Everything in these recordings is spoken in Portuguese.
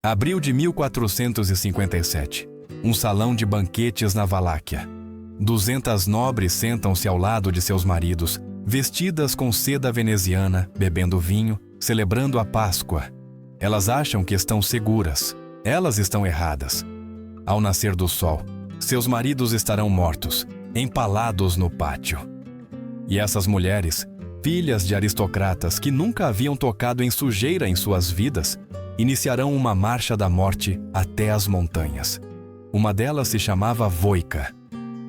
Abril de 1457. Um salão de banquetes na Valáquia. 200 nobres sentam-se ao lado de seus maridos, vestidas com seda veneziana, bebendo vinho, celebrando a Páscoa. Elas acham que estão seguras. Elas estão erradas. Ao nascer do sol, seus maridos estarão mortos, empalados no pátio. E essas mulheres, filhas de aristocratas que nunca haviam tocado em sujeira em suas vidas, iniciarão uma marcha da morte até as montanhas. Uma delas se chamava Voika.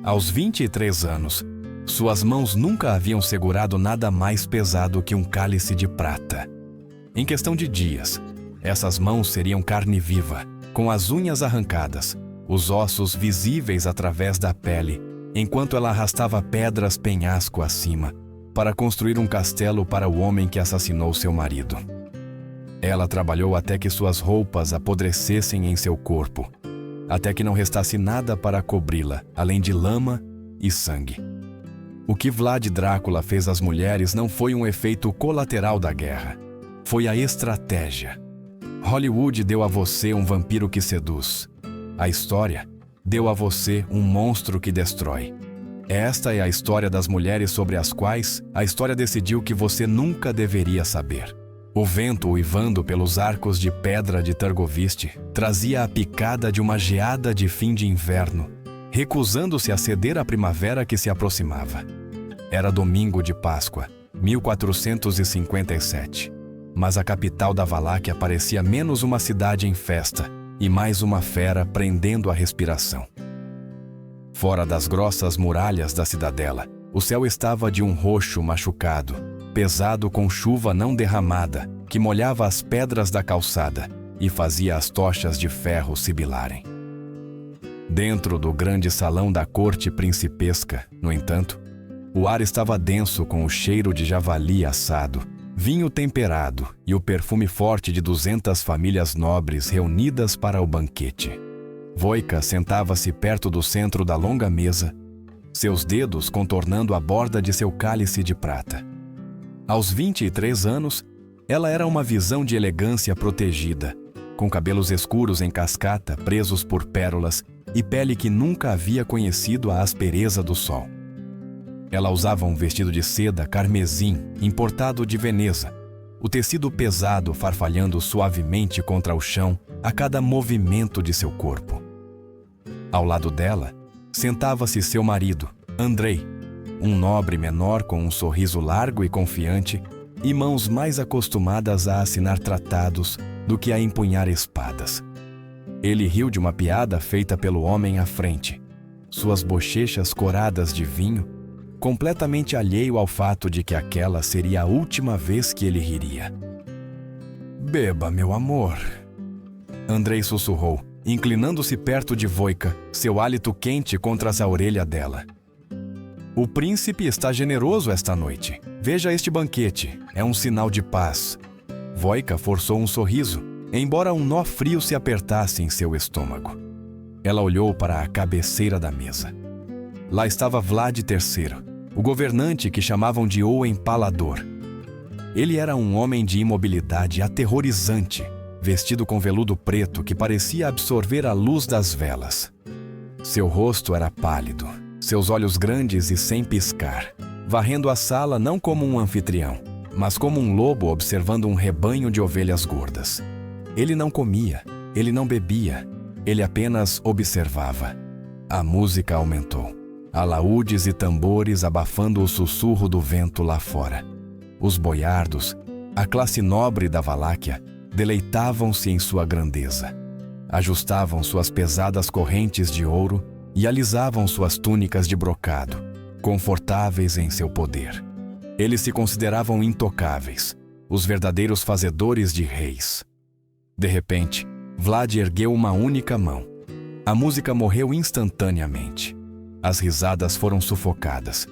Aos 23 anos, suas mãos nunca haviam segurado nada mais pesado que um cálice de prata. Em questão de dias, essas mãos seriam carne viva, com as unhas arrancadas, os ossos visíveis através da pele, enquanto ela arrastava pedras penhasco acima, para construir um castelo para o homem que assassinou seu marido. Ela trabalhou até que suas roupas apodrecessem em seu corpo, até que não restasse nada para cobri-la, além de lama e sangue. O que Vlad Drácula fez às mulheres não foi um efeito colateral da guerra. Foi a estratégia. Hollywood deu a você um vampiro que seduz. A história deu a você um monstro que destrói. Esta é a história das mulheres sobre as quais a história decidiu que você nunca deveria saber. O vento uivando pelos arcos de pedra de Targoviste trazia a picada de uma geada de fim de inverno, recusando-se a ceder à primavera que se aproximava. Era domingo de Páscoa, 1457, mas a capital da Valáquia parecia menos uma cidade em festa e mais uma fera prendendo a respiração. Fora das grossas muralhas da cidadela, o céu estava de um roxo machucado, pesado com chuva não derramada, que molhava as pedras da calçada e fazia as tochas de ferro sibilarem. Dentro do grande salão da corte principesca, no entanto, o ar estava denso com o cheiro de javali assado, vinho temperado e o perfume forte de 200 famílias nobres reunidas para o banquete. Voika sentava-se perto do centro da longa mesa, seus dedos contornando a borda de seu cálice de prata. Aos 23 anos, ela era uma visão de elegância protegida, com cabelos escuros em cascata presos por pérolas e pele que nunca havia conhecido a aspereza do sol. Ela usava um vestido de seda carmesim importado de Veneza, o tecido pesado farfalhando suavemente contra o chão a cada movimento de seu corpo. Ao lado dela, sentava-se seu marido, Andrei, um nobre menor com um sorriso largo e confiante e mãos mais acostumadas a assinar tratados do que a empunhar espadas. Ele riu de uma piada feita pelo homem à frente, suas bochechas coradas de vinho, completamente alheio ao fato de que aquela seria a última vez que ele riria. "Beba, meu amor", Andrei sussurrou, inclinando-se perto de Voika, seu hálito quente contra a orelha dela. "O príncipe está generoso esta noite. Veja este banquete, é um sinal de paz." Voika forçou um sorriso, embora um nó frio se apertasse em seu estômago. Ela olhou para a cabeceira da mesa. Lá estava Vlad III, o governante que chamavam de O Empalador. Ele era um homem de imobilidade aterrorizante, vestido com veludo preto que parecia absorver a luz das velas. Seu rosto era pálido, seus olhos grandes e sem piscar, varrendo a sala não como um anfitrião, mas como um lobo observando um rebanho de ovelhas gordas. Ele não comia, ele não bebia, ele apenas observava. A música aumentou, alaúdes e tambores abafando o sussurro do vento lá fora. Os boiardos, a classe nobre da Valáquia, deleitavam-se em sua grandeza. Ajustavam suas pesadas correntes de ouro e alisavam suas túnicas de brocado, confortáveis em seu poder. Eles se consideravam intocáveis, os verdadeiros fazedores de reis. De repente, Vlad ergueu uma única mão. A música morreu instantaneamente. As risadas foram sufocadas.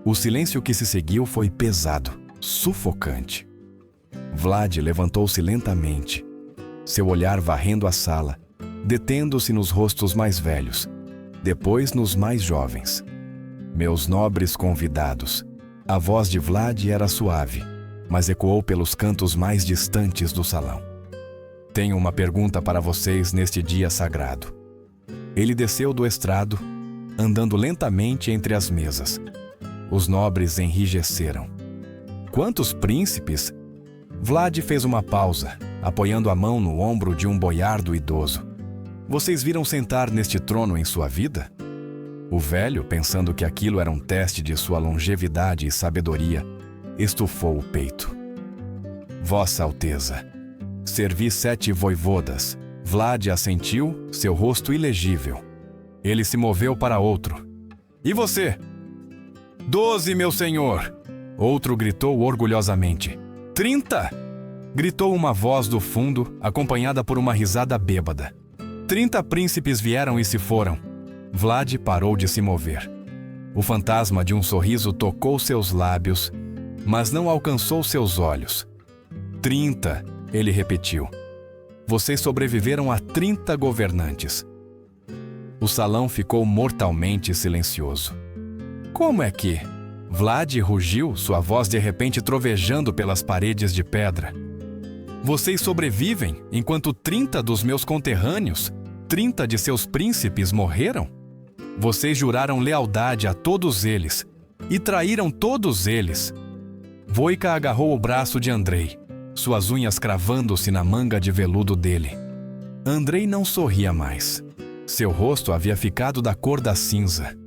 O silêncio que se seguiu foi pesado, sufocante. Vlad levantou-se lentamente, seu olhar varrendo a sala, detendo-se nos rostos mais velhos, depois nos mais jovens. "Meus nobres convidados", a voz de Vlad era suave, mas ecoou pelos cantos mais distantes do salão. Tenho uma pergunta para vocês neste dia sagrado. Ele desceu do estrado, andando lentamente entre as mesas. Os nobres enrijeceram. Quantos príncipes? Vlad fez uma pausa, apoiando a mão no ombro de um boiardo idoso. Vocês viram sentar neste trono em sua vida? O velho, pensando que aquilo era um teste de sua longevidade e sabedoria, estufou o peito. Vossa Alteza, servi 7 voivodas. Vlad assentiu, seu rosto ilegível. Ele se moveu para outro. E você? 12, meu senhor! Outro gritou orgulhosamente. 30! Gritou uma voz do fundo, acompanhada por uma risada bêbada. 30 príncipes vieram e se foram. Vlad parou de se mover. O fantasma de um sorriso tocou seus lábios, mas não alcançou seus olhos. 30, ele repetiu. Vocês sobreviveram a 30 governantes. O salão ficou mortalmente silencioso. Como é que? Vlad rugiu, sua voz de repente trovejando pelas paredes de pedra. Vocês sobrevivem enquanto 30 dos meus conterrâneos, 30 de seus príncipes morreram? Vocês juraram lealdade a todos eles e traíram todos eles. Voica agarrou o braço de Andrei, suas unhas cravando-se na manga de veludo dele. Andrei não sorria mais. Seu rosto havia ficado da cor da cinza.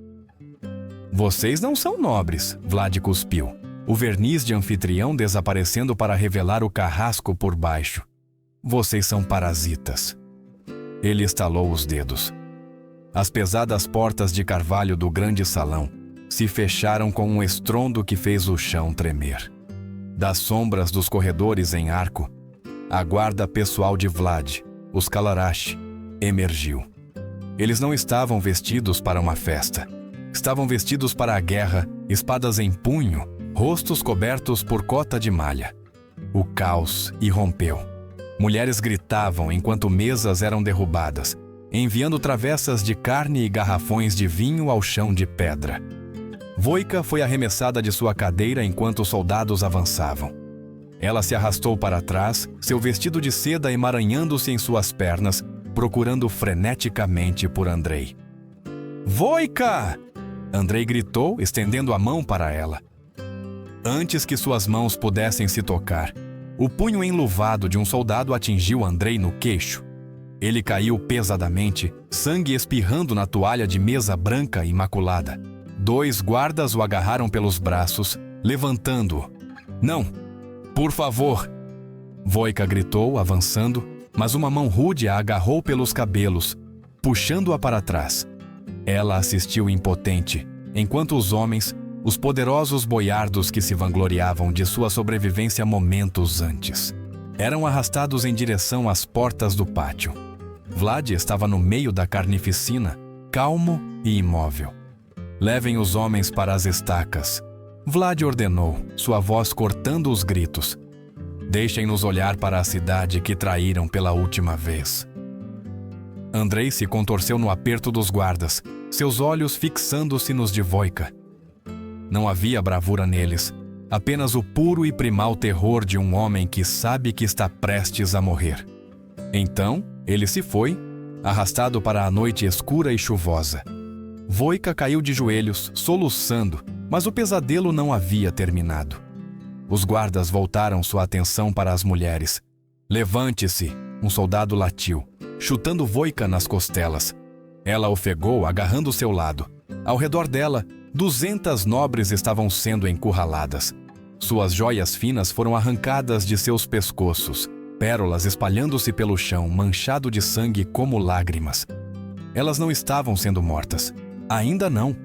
Vocês não são nobres, Vlad cuspiu, o verniz de anfitrião desaparecendo para revelar o carrasco por baixo. Vocês são parasitas. Ele estalou os dedos. As pesadas portas de carvalho do grande salão se fecharam com um estrondo que fez o chão tremer. Das sombras dos corredores em arco, a guarda pessoal de Vlad, os Kalarash, emergiu. Eles não estavam vestidos para uma festa. Estavam vestidos para a guerra, espadas em punho, rostos cobertos por cota de malha. O caos irrompeu. Mulheres gritavam enquanto mesas eram derrubadas, enviando travessas de carne e garrafões de vinho ao chão de pedra. Voica foi arremessada de sua cadeira enquanto os soldados avançavam. Ela se arrastou para trás, seu vestido de seda emaranhando-se em suas pernas, procurando freneticamente por Andrei. Voica! Andrei gritou, estendendo a mão para ela. Antes que suas mãos pudessem se tocar, o punho enluvado de um soldado atingiu Andrei no queixo. Ele caiu pesadamente, sangue espirrando na toalha de mesa branca imaculada. 2 guardas o agarraram pelos braços, levantando-o. Não! Por favor! Voica gritou, avançando, mas uma mão rude a agarrou pelos cabelos, puxando-a para trás. Ela assistiu impotente, enquanto os homens, os poderosos boiardos que se vangloriavam de sua sobrevivência momentos antes, eram arrastados em direção às portas do pátio. Vlad estava no meio da carnificina, calmo e imóvel. Levem os homens para as estacas. Vlad ordenou, sua voz cortando os gritos. Deixem-nos olhar para a cidade que traíram pela última vez. Andrei se contorceu no aperto dos guardas, seus olhos fixando-se nos de Voica. Não havia bravura neles, apenas o puro e primal terror de um homem que sabe que está prestes a morrer. Então, ele se foi, arrastado para a noite escura e chuvosa. Voica caiu de joelhos, soluçando, mas o pesadelo não havia terminado. Os guardas voltaram sua atenção para as mulheres. Levante-se, um soldado latiu, chutando Voica nas costelas. Ela ofegou, agarrando seu lado. Ao redor dela, 200 nobres estavam sendo encurraladas. Suas joias finas foram arrancadas de seus pescoços, pérolas espalhando-se pelo chão, manchado de sangue como lágrimas. Elas não estavam sendo mortas. Ainda não.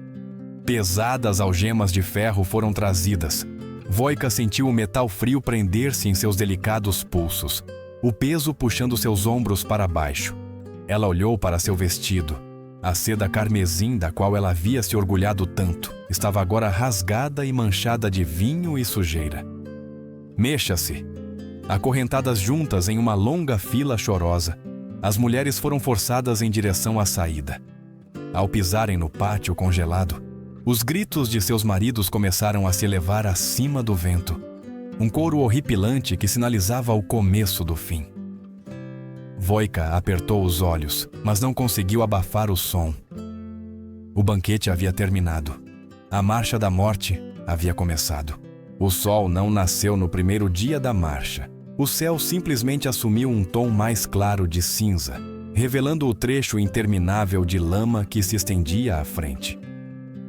Pesadas algemas de ferro foram trazidas. Voica sentiu o metal frio prender-se em seus delicados pulsos, o peso puxando seus ombros para baixo. Ela olhou para seu vestido. A seda carmesim da qual ela havia se orgulhado tanto estava agora rasgada e manchada de vinho e sujeira. Mexa-se. Acorrentadas juntas em uma longa fila chorosa, as mulheres foram forçadas em direção à saída. Ao pisarem no pátio congelado, os gritos de seus maridos começaram a se elevar acima do vento, um coro horripilante que sinalizava o começo do fim. Voica apertou os olhos, mas não conseguiu abafar o som. O banquete havia terminado. A marcha da morte havia começado. O sol não nasceu no primeiro dia da marcha. O céu simplesmente assumiu um tom mais claro de cinza, revelando o trecho interminável de lama que se estendia à frente.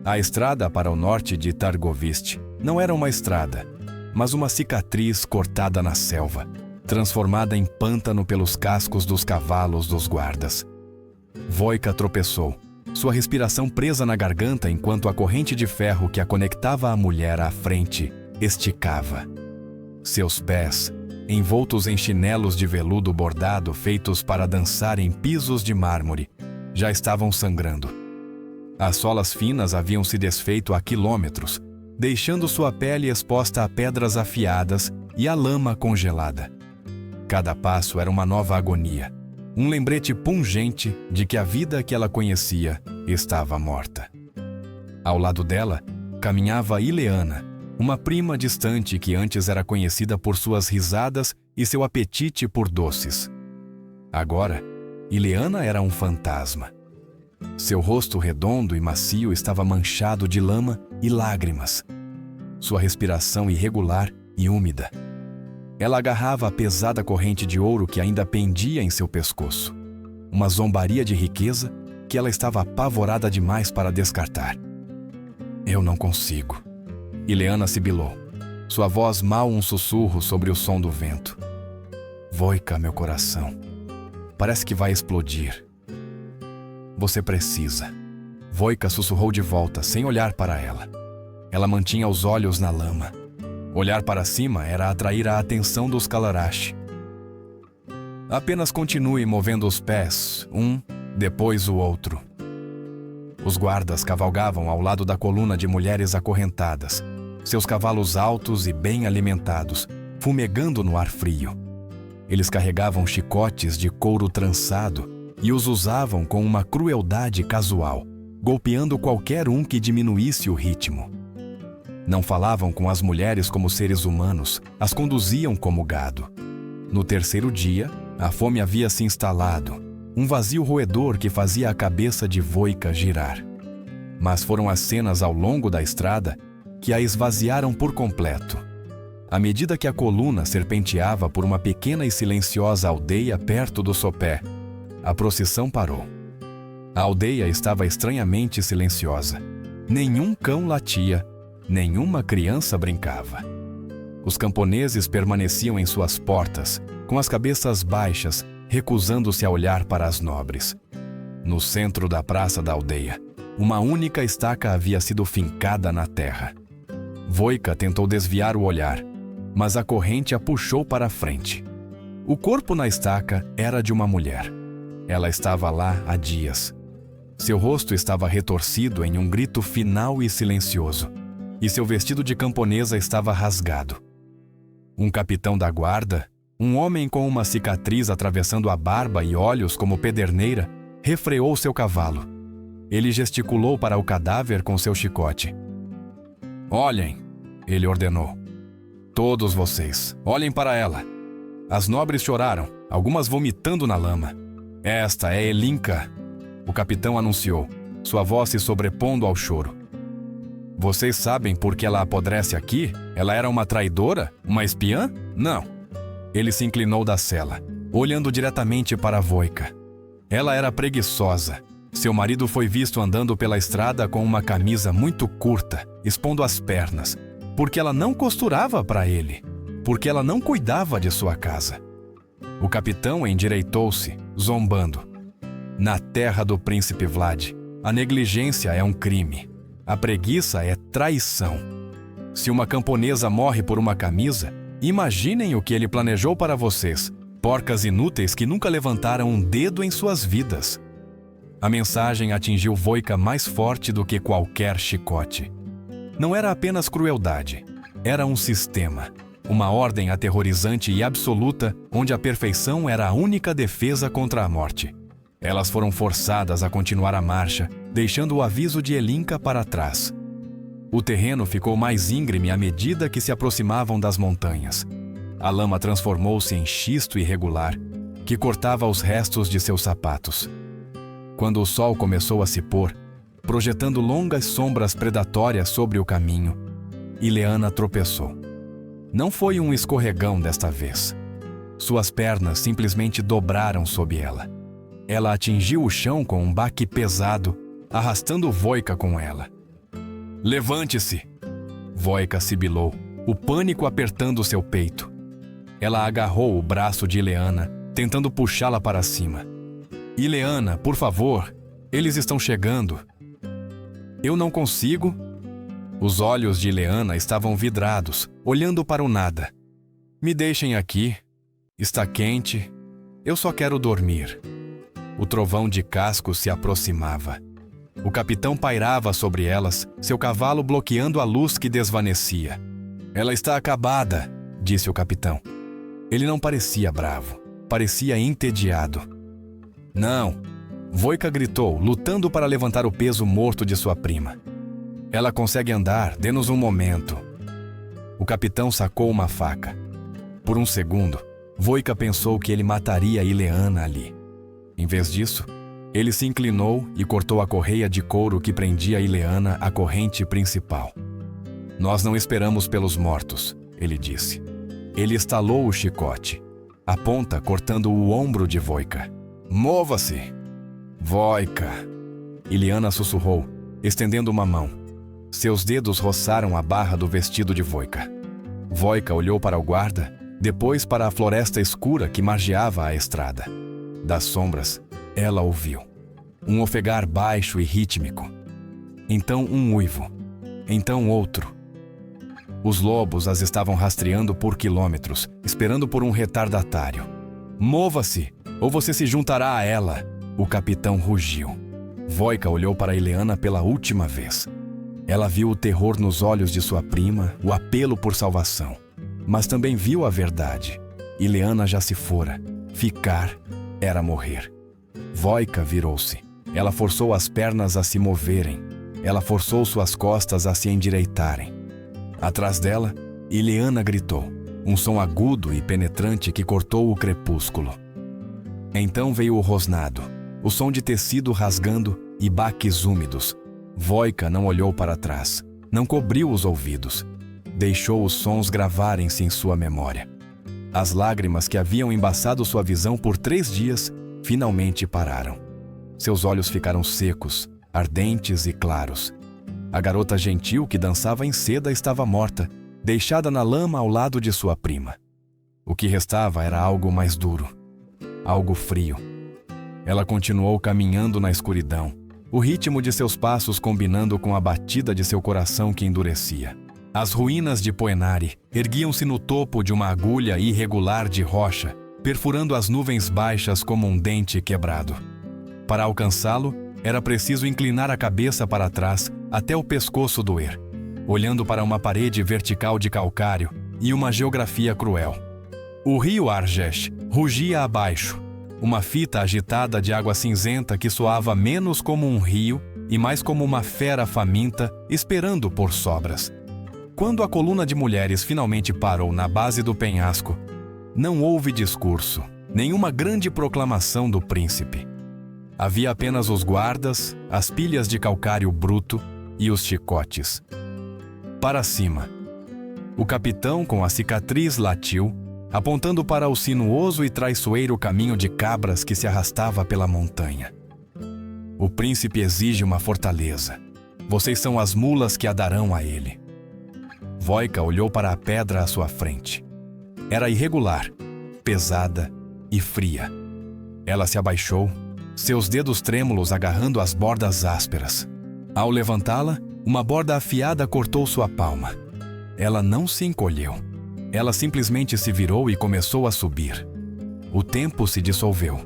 A estrada para o norte de Targovist não era uma estrada, mas uma cicatriz cortada na selva, transformada em pântano pelos cascos dos cavalos dos guardas. Voica tropeçou, sua respiração presa na garganta enquanto a corrente de ferro que a conectava à mulher à frente esticava. Seus pés, envoltos em chinelos de veludo bordado feitos para dançar em pisos de mármore, já estavam sangrando. As solas finas haviam se desfeito há quilômetros, deixando sua pele exposta a pedras afiadas e a lama congelada. Cada passo era uma nova agonia, um lembrete pungente de que a vida que ela conhecia estava morta. Ao lado dela, caminhava Ileana, uma prima distante que antes era conhecida por suas risadas e seu apetite por doces. Agora, Ileana era um fantasma. Seu rosto redondo e macio estava manchado de lama e lágrimas. Sua respiração irregular e úmida. Ela agarrava a pesada corrente de ouro que ainda pendia em seu pescoço. Uma zombaria de riqueza que ela estava apavorada demais para descartar. Eu não consigo. Ileana sibilou, sua voz mal um sussurro sobre o som do vento. Voica, meu coração. Parece que vai explodir. Você precisa. Voica sussurrou de volta, sem olhar para ela. Ela mantinha os olhos na lama. Olhar para cima era atrair a atenção dos Kalarash. Apenas continue movendo os pés, um, depois o outro. Os guardas cavalgavam ao lado da coluna de mulheres acorrentadas, seus cavalos altos e bem alimentados, fumegando no ar frio. Eles carregavam chicotes de couro trançado e os usavam com uma crueldade casual, golpeando qualquer um que diminuísse o ritmo. Não falavam com as mulheres como seres humanos, as conduziam como gado. No terceiro dia, a fome havia se instalado, um vazio roedor que fazia a cabeça de Voica girar. Mas foram as cenas ao longo da estrada que a esvaziaram por completo. À medida que a coluna serpenteava por uma pequena e silenciosa aldeia perto do sopé, a procissão parou. A aldeia estava estranhamente silenciosa. Nenhum cão latia, nenhuma criança brincava. Os camponeses permaneciam em suas portas, com as cabeças baixas, recusando-se a olhar para as nobres. No centro da praça da aldeia, uma única estaca havia sido fincada na terra. Voica tentou desviar o olhar, mas a corrente a puxou para a frente. O corpo na estaca era de uma mulher. Ela estava lá há dias. Seu rosto estava retorcido em um grito final e silencioso, e seu vestido de camponesa estava rasgado. Um capitão da guarda, um homem com uma cicatriz atravessando a barba e olhos como pederneira, refreou seu cavalo. Ele gesticulou para o cadáver com seu chicote. Olhem, ele ordenou. Todos vocês, olhem para ela. As nobres choraram, algumas vomitando na lama. Esta é Elinka, o capitão anunciou, sua voz se sobrepondo ao choro. Vocês sabem por que ela apodrece aqui? Ela era uma traidora? Uma espiã? Não. Ele se inclinou da cela, olhando diretamente para Voica. Ela era preguiçosa. Seu marido foi visto andando pela estrada com uma camisa muito curta, expondo as pernas, porque ela não costurava para ele, porque ela não cuidava de sua casa. O capitão endireitou-se, zombando. Na terra do príncipe Vlad, a negligência é um crime. A preguiça é traição. Se uma camponesa morre por uma camisa, imaginem o que ele planejou para vocês, porcas inúteis que nunca levantaram um dedo em suas vidas. A mensagem atingiu Voica mais forte do que qualquer chicote. Não era apenas crueldade, era um sistema, uma ordem aterrorizante e absoluta onde a perfeição era a única defesa contra a morte. Elas foram forçadas a continuar a marcha, deixando o aviso de Elinka para trás. O terreno ficou mais íngreme à medida que se aproximavam das montanhas. A lama transformou-se em xisto irregular, que cortava os restos de seus sapatos. Quando o sol começou a se pôr, projetando longas sombras predatórias sobre o caminho, Ileana tropeçou. Não foi um escorregão desta vez. Suas pernas simplesmente dobraram sob ela. Ela atingiu o chão com um baque pesado, arrastando Voica com ela. "Levante-se!" Voica sibilou, o pânico apertando seu peito. Ela agarrou o braço de Ileana, tentando puxá-la para cima. "Ileana, por favor, eles estão chegando." "Eu não consigo." Os olhos de Ileana estavam vidrados, olhando para o nada. "Me deixem aqui. Está quente. Eu só quero dormir." O trovão de cascos se aproximava. O capitão pairava sobre elas, seu cavalo bloqueando a luz que desvanecia. "Ela está acabada", disse o capitão. Ele não parecia bravo, parecia entediado. "Não!" Voica gritou, lutando para levantar o peso morto de sua prima. "Ela consegue andar, dê-nos um momento." O capitão sacou uma faca. Por um segundo, Voica pensou que ele mataria Ileana ali. Em vez disso, ele se inclinou e cortou a correia de couro que prendia Ileana à corrente principal. "Nós não esperamos pelos mortos", ele disse. Ele estalou o chicote, a ponta cortando o ombro de Voica. "Mova-se!" "Voica!" Ileana sussurrou, estendendo uma mão. Seus dedos roçaram a barra do vestido de Voica. Voica olhou para o guarda, depois para a floresta escura que margeava a estrada. Das sombras, ela ouviu um ofegar baixo e rítmico. Então um uivo. Então outro. Os lobos as estavam rastreando por quilômetros, esperando por um retardatário. "Mova-se, ou você se juntará a ela!" O capitão rugiu. Voica olhou para Ileana pela última vez. Ela viu o terror nos olhos de sua prima, o apelo por salvação. Mas também viu a verdade. Ileana já se fora. Ficar era morrer. Voica virou-se. Ela forçou as pernas a se moverem. Ela forçou suas costas a se endireitarem. Atrás dela, Ileana gritou, um som agudo e penetrante que cortou o crepúsculo. Então veio o rosnado, o som de tecido rasgando e baques úmidos. Voica não olhou para trás, não cobriu os ouvidos. Deixou os sons gravarem-se em sua memória. As lágrimas que haviam embaçado sua visão por 3 dias, finalmente pararam. Seus olhos ficaram secos, ardentes e claros. A garota gentil que dançava em seda estava morta, deixada na lama ao lado de sua prima. O que restava era algo mais duro, algo frio. Ela continuou caminhando na escuridão, o ritmo de seus passos combinando com a batida de seu coração que endurecia. As ruínas de Poenari erguiam-se no topo de uma agulha irregular de rocha, perfurando as nuvens baixas como um dente quebrado. Para alcançá-lo, era preciso inclinar a cabeça para trás até o pescoço doer, olhando para uma parede vertical de calcário e uma geografia cruel. O rio Argesh rugia abaixo, uma fita agitada de água cinzenta que soava menos como um rio e mais como uma fera faminta esperando por sobras. Quando a coluna de mulheres finalmente parou na base do penhasco, não houve discurso, nenhuma grande proclamação do príncipe. Havia apenas os guardas, as pilhas de calcário bruto e os chicotes. Para cima. O capitão com a cicatriz latiu, apontando para o sinuoso e traiçoeiro caminho de cabras que se arrastava pela montanha. O príncipe exige uma fortaleza. Vocês são as mulas que a darão a ele. Voica olhou para a pedra à sua frente. Era irregular, pesada e fria. Ela se abaixou, seus dedos trêmulos agarrando as bordas ásperas. Ao levantá-la, uma borda afiada cortou sua palma. Ela não se encolheu. Ela simplesmente se virou e começou a subir. O tempo se dissolveu.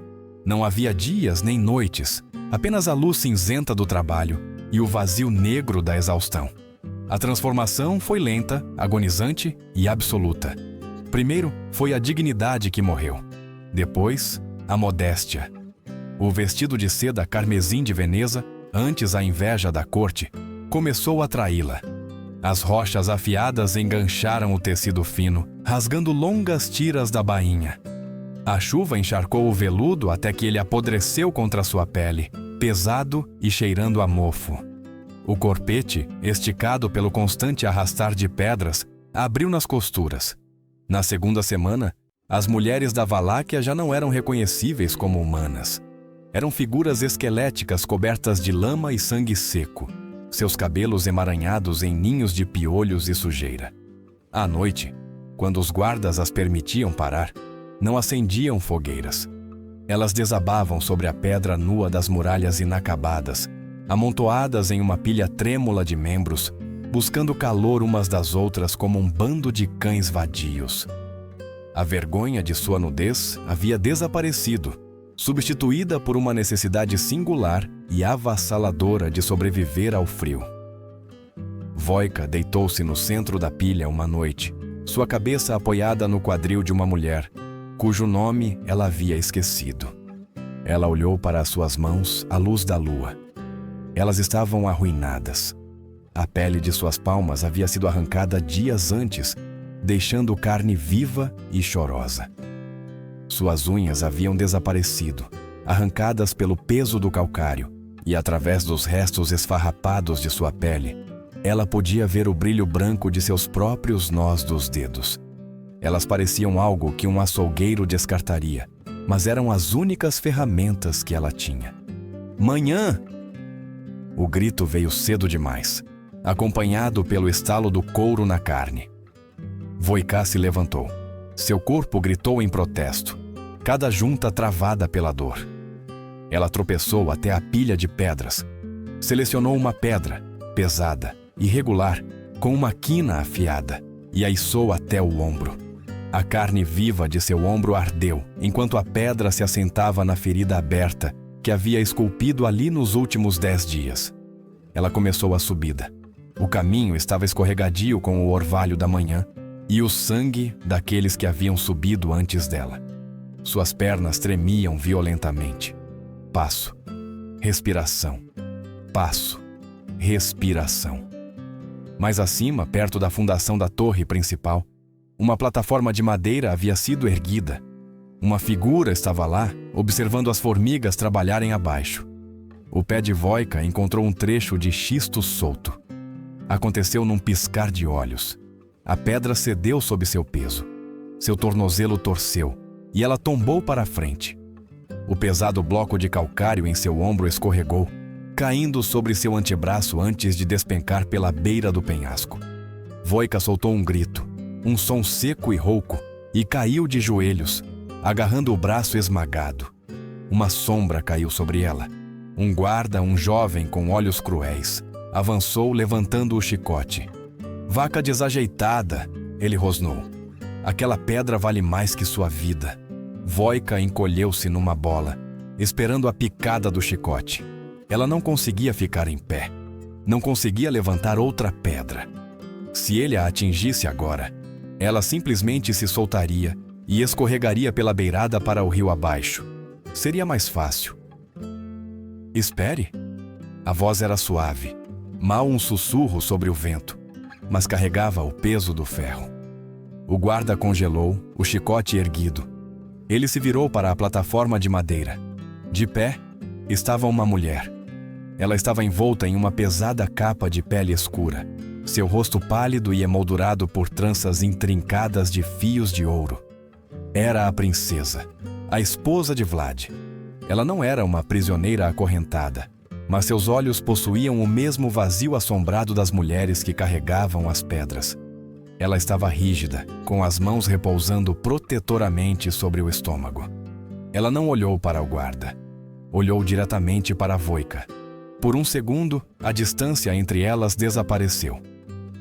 Não havia dias nem noites, apenas a luz cinzenta do trabalho e o vazio negro da exaustão. A transformação foi lenta, agonizante e absoluta. Primeiro foi a dignidade que morreu. Depois, a modéstia. O vestido de seda carmesim de Veneza, antes a inveja da corte, começou a traí-la. As rochas afiadas engancharam o tecido fino, rasgando longas tiras da bainha. A chuva encharcou o veludo até que ele apodreceu contra sua pele, pesado e cheirando a mofo. O corpete, esticado pelo constante arrastar de pedras, abriu nas costuras. Na segunda semana, as mulheres da Valáquia já não eram reconhecíveis como humanas. Eram figuras esqueléticas cobertas de lama e sangue seco, seus cabelos emaranhados em ninhos de piolhos e sujeira. À noite, quando os guardas as permitiam parar, não acendiam fogueiras. Elas desabavam sobre a pedra nua das muralhas inacabadas, amontoadas em uma pilha trêmula de membros, buscando calor umas das outras como um bando de cães vadios. A vergonha de sua nudez havia desaparecido, substituída por uma necessidade singular e avassaladora de sobreviver ao frio. Voica deitou-se no centro da pilha uma noite, sua cabeça apoiada no quadril de uma mulher, cujo nome ela havia esquecido. Ela olhou para as suas mãos à luz da lua. Elas estavam arruinadas. A pele de suas palmas havia sido arrancada dias antes, deixando carne viva e chorosa. Suas unhas haviam desaparecido, arrancadas pelo peso do calcário, e através dos restos esfarrapados de sua pele, ela podia ver o brilho branco de seus próprios nós dos dedos. Elas pareciam algo que um açougueiro descartaria, mas eram as únicas ferramentas que ela tinha. Manhã! O grito veio cedo demais, acompanhado pelo estalo do couro na carne. Voica se levantou. Seu corpo gritou em protesto, cada junta travada pela dor. Ela tropeçou até a pilha de pedras. Selecionou uma pedra, pesada, irregular, com uma quina afiada, e a içou até o ombro. A carne viva de seu ombro ardeu, enquanto a pedra se assentava na ferida aberta que havia esculpido ali nos últimos 10 dias. Ela começou a subida. O caminho estava escorregadio com o orvalho da manhã e o sangue daqueles que haviam subido antes dela. Suas pernas tremiam violentamente. Passo, respiração, passo, respiração. Mais acima, perto da fundação da torre principal, uma plataforma de madeira havia sido erguida. Uma figura estava lá, observando as formigas trabalharem abaixo. O pé de Voica encontrou um trecho de xisto solto. Aconteceu num piscar de olhos. A pedra cedeu sob seu peso. Seu tornozelo torceu, e ela tombou para a frente. O pesado bloco de calcário em seu ombro escorregou, caindo sobre seu antebraço antes de despencar pela beira do penhasco. Voica soltou um grito, um som seco e rouco, e caiu de joelhos, agarrando o braço esmagado. Uma sombra caiu sobre ela. Um guarda, um jovem com olhos cruéis, avançou levantando o chicote. Vaca desajeitada, ele rosnou. Aquela pedra vale mais que sua vida. Voica encolheu-se numa bola, esperando a picada do chicote. Ela não conseguia ficar em pé. Não conseguia levantar outra pedra. Se ele a atingisse agora, ela simplesmente se soltaria e escorregaria pela beirada para o rio abaixo. Seria mais fácil. Espere. A voz era suave, mal um sussurro sobre o vento, mas carregava o peso do ferro. O guarda congelou, o chicote erguido. Ele se virou para a plataforma de madeira. De pé, estava uma mulher. Ela estava envolta em uma pesada capa de pele escura, seu rosto pálido e emoldurado por tranças intrincadas de fios de ouro. Era a princesa, a esposa de Vlad. Ela não era uma prisioneira acorrentada, mas seus olhos possuíam o mesmo vazio assombrado das mulheres que carregavam as pedras. Ela estava rígida, com as mãos repousando protetoramente sobre o estômago. Ela não olhou para o guarda. Olhou diretamente para Voica. Por um segundo, a distância entre elas desapareceu.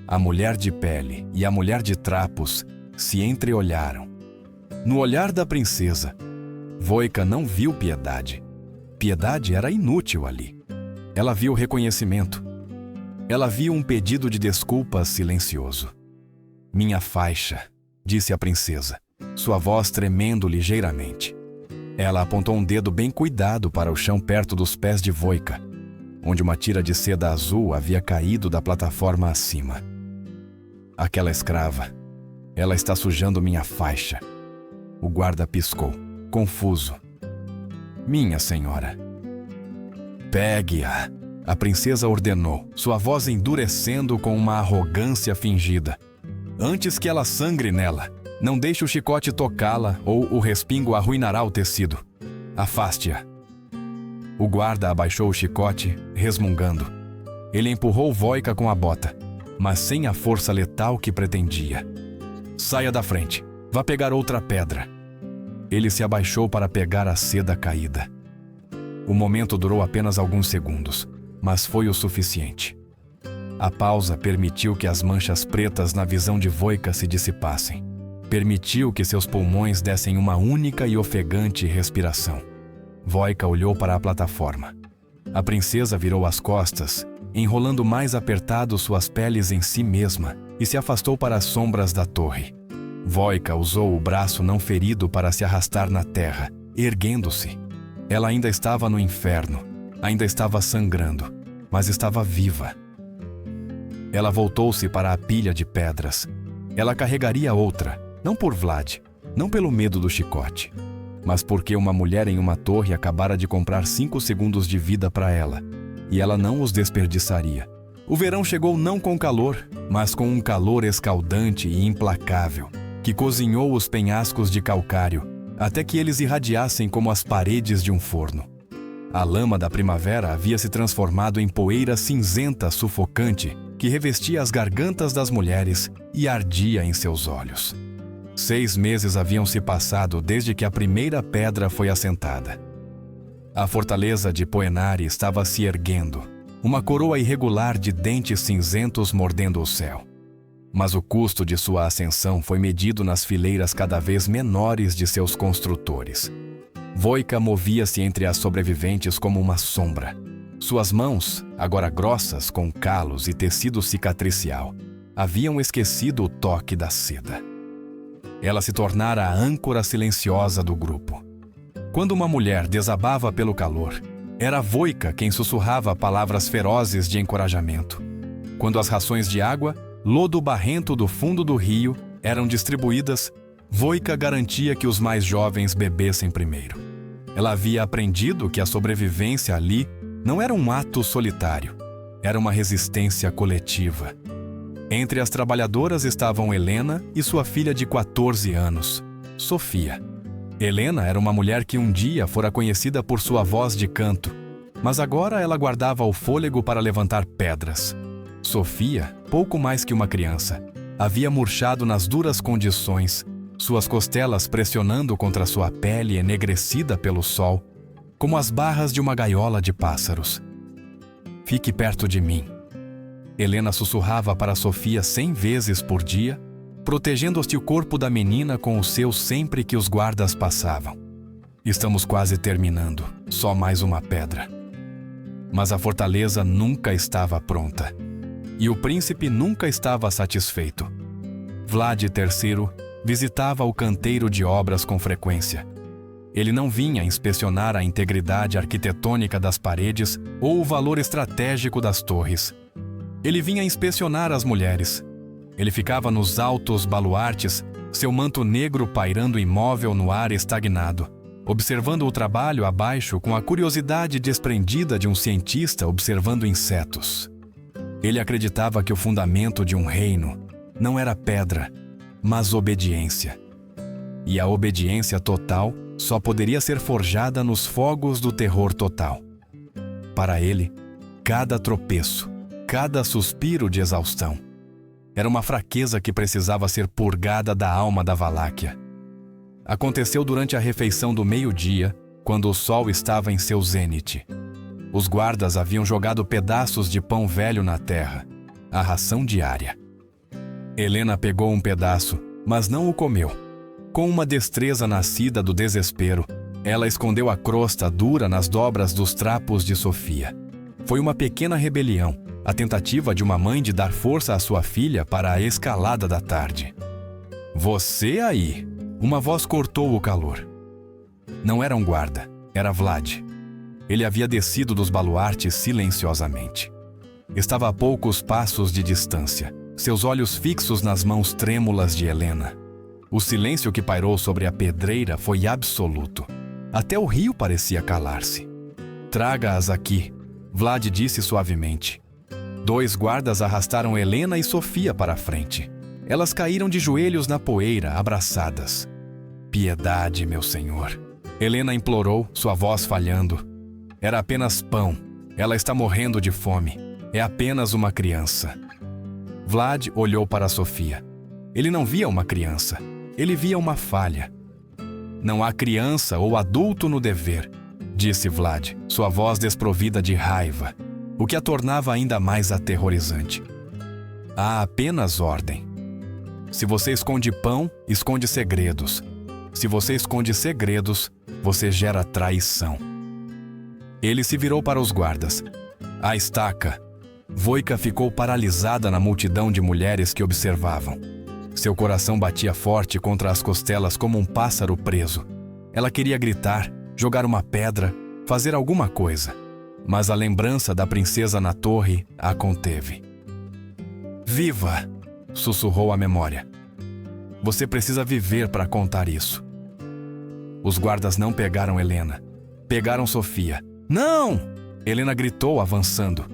A mulher de pele e a mulher de trapos se entreolharam. No olhar da princesa, Voica não viu piedade. Piedade era inútil ali. Ela viu reconhecimento. Ela viu um pedido de desculpas silencioso. "Minha faixa", disse a princesa, sua voz tremendo ligeiramente. Ela apontou um dedo bem cuidado para o chão perto dos pés de Voica, onde uma tira de seda azul havia caído da plataforma acima. "Aquela escrava, ela está sujando minha faixa." O guarda piscou. confuso. Minha senhora. Pegue-a, a princesa ordenou, sua voz endurecendo com uma arrogância fingida. Antes que ela sangre nela, não deixe o chicote tocá-la ou o respingo arruinará o tecido. Afaste-a. O guarda abaixou o chicote, resmungando. Ele empurrou Voica com a bota, mas sem a força letal que pretendia. Saia da frente. Vá pegar outra pedra. Ele se abaixou para pegar a seda caída. O momento durou apenas alguns segundos, mas foi o suficiente. A pausa permitiu que as manchas pretas na visão de Voica se dissipassem. Permitiu que seus pulmões dessem uma única e ofegante respiração. Voica olhou para a plataforma. A princesa virou as costas, enrolando mais apertado suas peles em si mesma, e se afastou para as sombras da torre. Voica usou o braço não ferido para se arrastar na terra, erguendo-se. Ela ainda estava no inferno, ainda estava sangrando, mas estava viva. Ela voltou-se para a pilha de pedras. Ela carregaria outra, não por Vlad, não pelo medo do chicote, mas porque uma mulher em uma torre acabara de comprar 5 segundos de vida para ela, e ela não os desperdiçaria. O verão chegou não com calor, mas com um calor escaldante e implacável, que cozinhou os penhascos de calcário, até que eles irradiassem como as paredes de um forno. A lama da primavera havia se transformado em poeira cinzenta sufocante que revestia as gargantas das mulheres e ardia em seus olhos. 6 meses haviam se passado desde que a primeira pedra foi assentada. A fortaleza de Poenari estava se erguendo, uma coroa irregular de dentes cinzentos mordendo o céu. Mas o custo de sua ascensão foi medido nas fileiras cada vez menores de seus construtores. Voica movia-se entre as sobreviventes como uma sombra. Suas mãos, agora grossas com calos e tecido cicatricial, haviam esquecido o toque da seda. Ela se tornara a âncora silenciosa do grupo. Quando uma mulher desabava pelo calor, era Voica quem sussurrava palavras ferozes de encorajamento. Quando as rações de água, lodo barrento do fundo do rio, eram distribuídas, Voica garantia que os mais jovens bebessem primeiro. Ela havia aprendido que a sobrevivência ali não era um ato solitário, era uma resistência coletiva. Entre as trabalhadoras estavam Helena e sua filha de 14 anos, Sofia. Helena era uma mulher que um dia fora conhecida por sua voz de canto, mas agora ela guardava o fôlego para levantar pedras. Sofia, pouco mais que uma criança, havia murchado nas duras condições, suas costelas pressionando contra sua pele enegrecida pelo sol, como as barras de uma gaiola de pássaros. Fique perto de mim. Helena sussurrava para Sofia 100 vezes por dia, protegendo-se o corpo da menina com o seu sempre que os guardas passavam. Estamos quase terminando, só mais uma pedra. Mas a fortaleza nunca estava pronta. E o príncipe nunca estava satisfeito. Vlad III visitava o canteiro de obras com frequência. Ele não vinha inspecionar a integridade arquitetônica das paredes ou o valor estratégico das torres. Ele vinha inspecionar as mulheres. Ele ficava nos altos baluartes, seu manto negro pairando imóvel no ar estagnado, observando o trabalho abaixo com a curiosidade desprendida de um cientista observando insetos. Ele acreditava que o fundamento de um reino não era pedra, mas obediência. E a obediência total só poderia ser forjada nos fogos do terror total. Para ele, cada tropeço, cada suspiro de exaustão, era uma fraqueza que precisava ser purgada da alma da Valáquia. Aconteceu durante a refeição do meio-dia, quando o sol estava em seu zênite. Os guardas haviam jogado pedaços de pão velho na terra, a ração diária. Helena pegou um pedaço, mas não o comeu. Com uma destreza nascida do desespero, ela escondeu a crosta dura nas dobras dos trapos de Sofia. Foi uma pequena rebelião, a tentativa de uma mãe de dar força à sua filha para a escalada da tarde. "Você aí!" Uma voz cortou o calor. Não era um guarda, era Vlad. Ele havia descido dos baluartes silenciosamente. Estava a poucos passos de distância, seus olhos fixos nas mãos trêmulas de Helena. O silêncio que pairou sobre a pedreira foi absoluto. Até o rio parecia calar-se. Traga-as aqui, Vlad disse suavemente. 2 guardas arrastaram Helena e Sofia para a frente. Elas caíram de joelhos na poeira, abraçadas. Piedade, meu senhor. Helena implorou, sua voz falhando. Era apenas pão. Ela está morrendo de fome. É apenas uma criança. Vlad olhou para Sofia. Ele não via uma criança. Ele via uma falha. Não há criança ou adulto no dever, disse Vlad, sua voz desprovida de raiva, o que a tornava ainda mais aterrorizante. Há apenas ordem. Se você esconde pão, esconde segredos. Se você esconde segredos, você gera traição. Ele se virou para os guardas. A estaca. Voika ficou paralisada na multidão de mulheres que observavam. Seu coração batia forte contra as costelas como um pássaro preso. Ela queria gritar, jogar uma pedra, fazer alguma coisa. Mas a lembrança da princesa na torre a conteve. Viva! Sussurrou a memória. Você precisa viver para contar isso. Os guardas não pegaram Helena. Pegaram Sofia. Não! Helena gritou, avançando.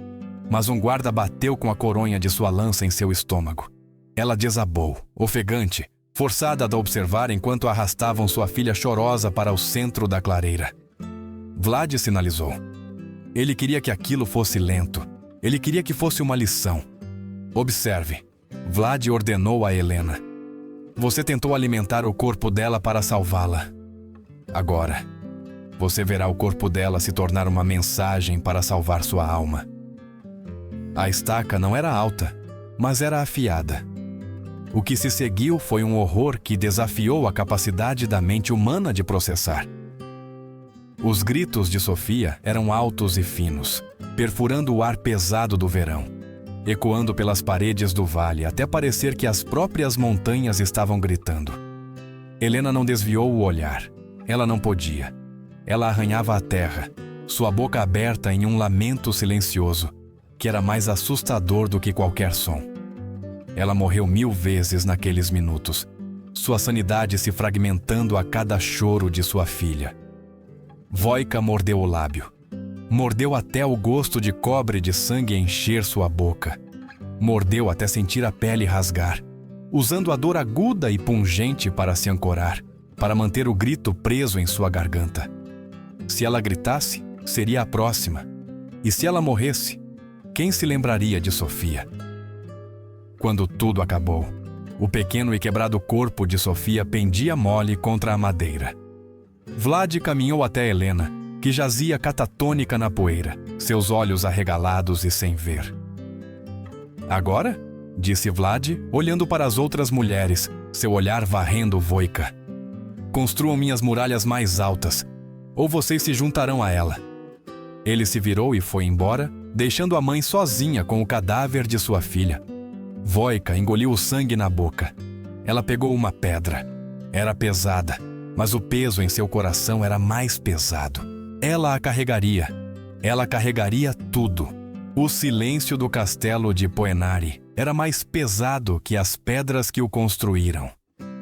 Mas um guarda bateu com a coronha de sua lança em seu estômago. Ela desabou, ofegante, forçada a observar enquanto arrastavam sua filha chorosa para o centro da clareira. Vlad sinalizou. Ele queria que aquilo fosse lento. Ele queria que fosse uma lição. Observe. Vlad ordenou a Helena. Você tentou alimentar o corpo dela para salvá-la. Agora, você verá o corpo dela se tornar uma mensagem para salvar sua alma. A estaca não era alta, mas era afiada. O que se seguiu foi um horror que desafiou a capacidade da mente humana de processar. Os gritos de Sofia eram altos e finos, perfurando o ar pesado do verão, ecoando pelas paredes do vale até parecer que as próprias montanhas estavam gritando. Helena não desviou o olhar. Ela não podia. Ela arranhava a terra, sua boca aberta em um lamento silencioso, que era mais assustador do que qualquer som. Ela morreu 1000 vezes naqueles minutos, sua sanidade se fragmentando a cada choro de sua filha. Voika mordeu o lábio. Mordeu até o gosto de cobre de sangue encher sua boca. Mordeu até sentir a pele rasgar, usando a dor aguda e pungente para se ancorar, para manter o grito preso em sua garganta. Se ela gritasse, seria a próxima. E se ela morresse, quem se lembraria de Sofia? Quando tudo acabou, o pequeno e quebrado corpo de Sofia pendia mole contra a madeira. Vlad caminhou até Helena, que jazia catatônica na poeira, seus olhos arregalados e sem ver. Agora? Disse Vlad, olhando para as outras mulheres, seu olhar varrendo Voika. Construam minhas muralhas mais altas, ou vocês se juntarão a ela. Ele se virou e foi embora, deixando a mãe sozinha com o cadáver de sua filha. Voika engoliu o sangue na boca. Ela pegou uma pedra. Era pesada, mas o peso em seu coração era mais pesado. Ela a carregaria. Ela carregaria tudo. O silêncio do castelo de Poenari era mais pesado que as pedras que o construíram.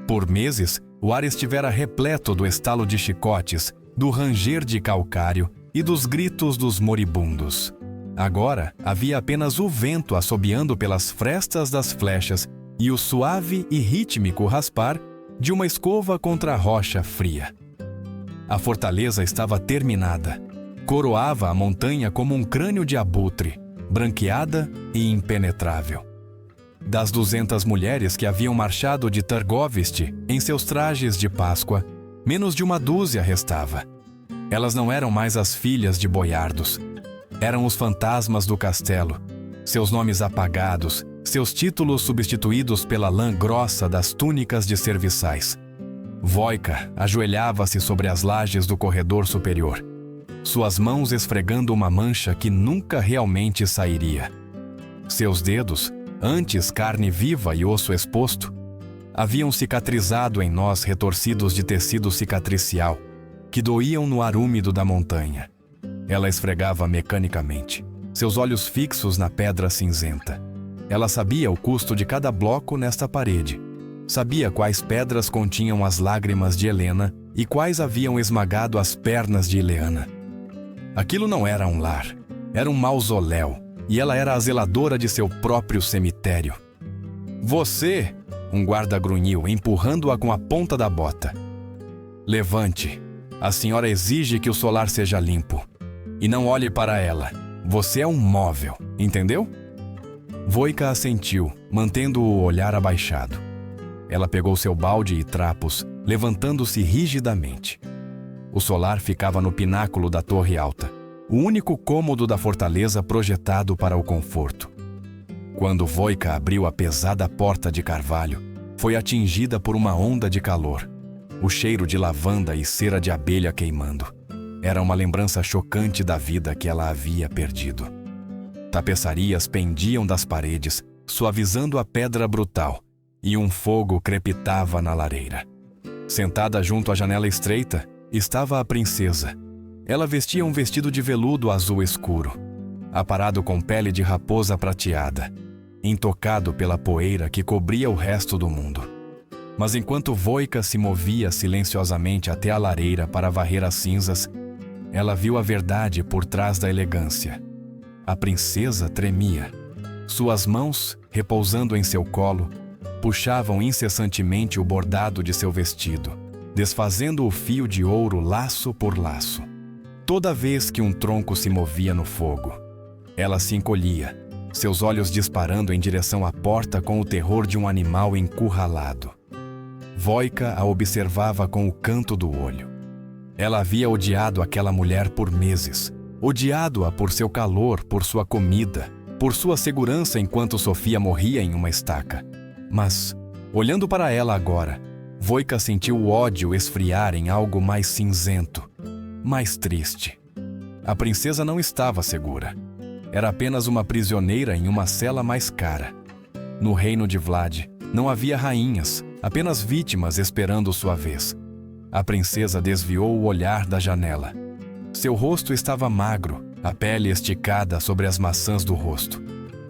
Por meses, o ar estivera repleto do estalo de chicotes, do ranger de calcário e dos gritos dos moribundos. Agora, havia apenas o vento assobiando pelas frestas das flechas e o suave e rítmico raspar de uma escova contra a rocha fria. A fortaleza estava terminada. Coroava a montanha como um crânio de abutre, branqueada e impenetrável. Das 200 mulheres que haviam marchado de Targovist em seus trajes de Páscoa, menos de uma dúzia restava. Elas não eram mais as filhas de boiardos. Eram os fantasmas do castelo, seus nomes apagados, seus títulos substituídos pela lã grossa das túnicas de serviçais. Voika ajoelhava-se sobre as lajes do corredor superior, suas mãos esfregando uma mancha que nunca realmente sairia. Seus dedos, antes carne viva e osso exposto, haviam cicatrizado em nós retorcidos de tecido cicatricial, que doíam no ar úmido da montanha. Ela esfregava mecanicamente, seus olhos fixos na pedra cinzenta. Ela sabia o custo de cada bloco nesta parede. Sabia quais pedras continham as lágrimas de Helena e quais haviam esmagado as pernas de Ileana. Aquilo não era um lar, era um mausoléu, e ela era a zeladora de seu próprio cemitério. Você, um guarda grunhiu, empurrando-a com a ponta da bota. Levante, a senhora exige que o solar seja limpo. E não olhe para ela, você é um móvel, entendeu? Voica assentiu, mantendo o olhar abaixado. Ela pegou seu balde e trapos, levantando-se rigidamente. O solar ficava no pináculo da torre alta, o único cômodo da fortaleza projetado para o conforto. Quando Voica abriu a pesada porta de carvalho, foi atingida por uma onda de calor. O cheiro de lavanda e cera de abelha queimando. Era uma lembrança chocante da vida que ela havia perdido. Tapeçarias pendiam das paredes, suavizando a pedra brutal, e um fogo crepitava na lareira. Sentada junto à janela estreita, estava a princesa. Ela vestia um vestido de veludo azul escuro, aparado com pele de raposa prateada, intocado pela poeira que cobria o resto do mundo. Mas enquanto Voica se movia silenciosamente até a lareira para varrer as cinzas, ela viu a verdade por trás da elegância. A princesa tremia. Suas mãos, repousando em seu colo, puxavam incessantemente o bordado de seu vestido, desfazendo o fio de ouro laço por laço. Toda vez que um tronco se movia no fogo, ela se encolhia, seus olhos disparando em direção à porta com o terror de um animal encurralado. Voica a observava com o canto do olho. Ela havia odiado aquela mulher por meses, odiado-a por seu calor, por sua comida, por sua segurança enquanto Sofia morria em uma estaca. Mas, olhando para ela agora, Voica sentiu o ódio esfriar em algo mais cinzento, mais triste. A princesa não estava segura. Era apenas uma prisioneira em uma cela mais cara. No reino de Vlad, não havia rainhas, apenas vítimas esperando sua vez. A princesa desviou o olhar da janela. Seu rosto estava magro, a pele esticada sobre as maçãs do rosto.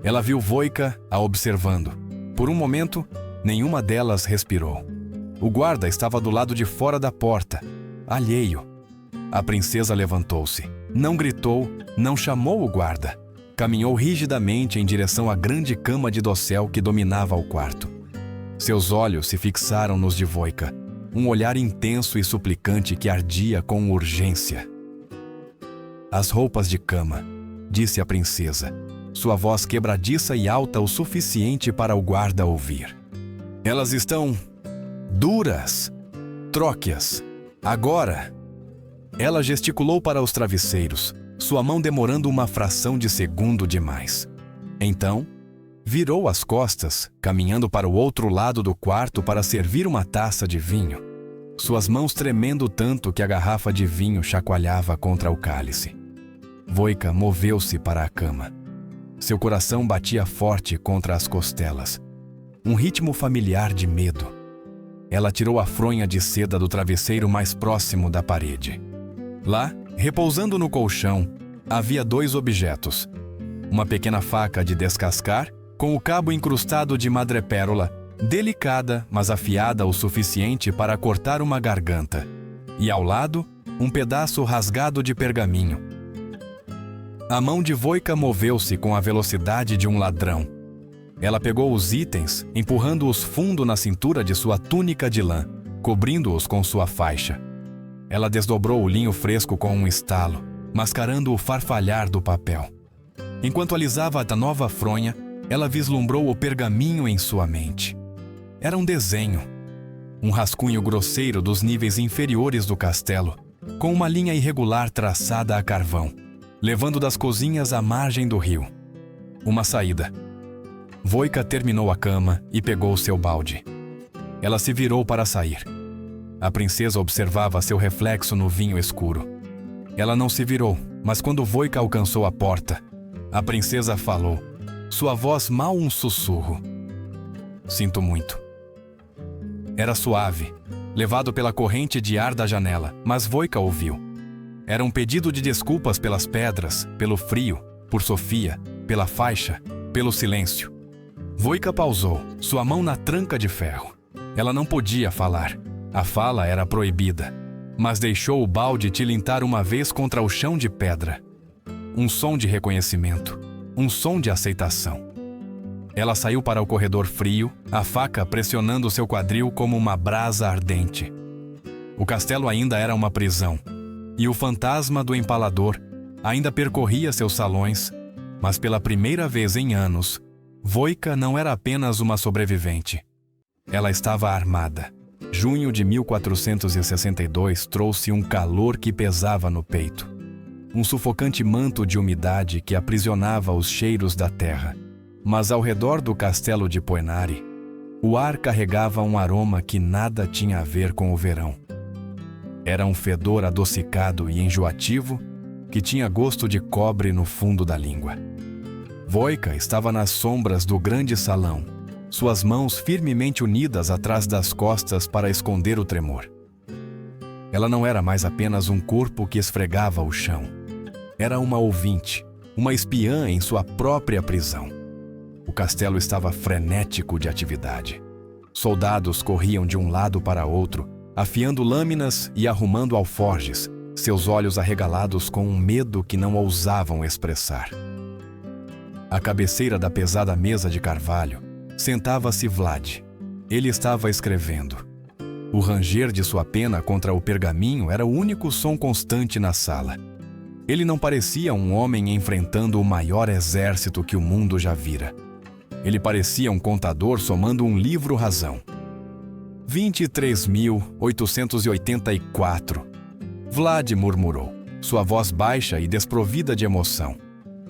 Ela viu Voica a observando. Por um momento, nenhuma delas respirou. O guarda estava do lado de fora da porta, alheio. A princesa levantou-se. Não gritou, não chamou o guarda. Caminhou rigidamente em direção à grande cama de dossel que dominava o quarto. Seus olhos se fixaram nos de Voica, um olhar intenso e suplicante que ardia com urgência. As roupas de cama, disse a princesa, sua voz quebradiça e alta o suficiente para o guarda ouvir. Elas estão duras. Troque-as. Agora. Ela gesticulou para os travesseiros, sua mão demorando uma fração de segundo demais. Então, virou as costas, caminhando para o outro lado do quarto para servir uma taça de vinho, suas mãos tremendo tanto que a garrafa de vinho chacoalhava contra o cálice. Voica moveu-se para a cama. Seu coração batia forte contra as costelas. Um ritmo familiar de medo. Ela tirou a fronha de seda do travesseiro mais próximo da parede. Lá, repousando no colchão, havia 2 objetos. Uma pequena faca de descascar, com o cabo incrustado de madrepérola, delicada, mas afiada o suficiente para cortar uma garganta. E ao lado, um pedaço rasgado de pergaminho. A mão de Voica moveu-se com a velocidade de um ladrão. Ela pegou os itens, empurrando-os fundo na cintura de sua túnica de lã, cobrindo-os com sua faixa. Ela desdobrou o linho fresco com um estalo, mascarando o farfalhar do papel. Enquanto alisava a nova fronha, ela vislumbrou o pergaminho em sua mente. Era um desenho. Um rascunho grosseiro dos níveis inferiores do castelo, com uma linha irregular traçada a carvão, levando das cozinhas à margem do rio. Uma saída. Voica terminou a cama e pegou seu balde. Ela se virou para sair. A princesa observava seu reflexo no vinho escuro. Ela não se virou, mas quando Voica alcançou a porta, a princesa falou, sua voz mal um sussurro. Sinto muito. Era suave, levado pela corrente de ar da janela, mas Voica ouviu. Era um pedido de desculpas pelas pedras, pelo frio, por Sofia, pela faixa, pelo silêncio. Voica pausou, sua mão na tranca de ferro. Ela não podia falar. A fala era proibida. Mas deixou o balde tilintar uma vez contra o chão de pedra. Um som de reconhecimento. Um som de aceitação. Ela saiu para o corredor frio, a faca pressionando seu quadril como uma brasa ardente. O castelo ainda era uma prisão. E o fantasma do empalador ainda percorria seus salões, mas pela primeira vez em anos, Voica não era apenas uma sobrevivente. Ela estava armada. Junho de 1462 trouxe um calor que pesava no peito. Um sufocante manto de umidade que aprisionava os cheiros da terra. Mas ao redor do castelo de Poenari, o ar carregava um aroma que nada tinha a ver com o verão. Era um fedor adocicado e enjoativo que tinha gosto de cobre no fundo da língua. Voica estava nas sombras do grande salão, suas mãos firmemente unidas atrás das costas para esconder o tremor. Ela não era mais apenas um corpo que esfregava o chão. Era uma ouvinte, uma espiã em sua própria prisão. O castelo estava frenético de atividade. Soldados corriam de um lado para outro, afiando lâminas e arrumando alforjes, seus olhos arregalados com um medo que não ousavam expressar. À cabeceira da pesada mesa de carvalho, sentava-se Vlad. Ele estava escrevendo. O ranger de sua pena contra o pergaminho era o único som constante na sala. Ele não parecia um homem enfrentando o maior exército que o mundo já vira. Ele parecia um contador somando um livro-razão. 23.884. Vlad murmurou, sua voz baixa e desprovida de emoção.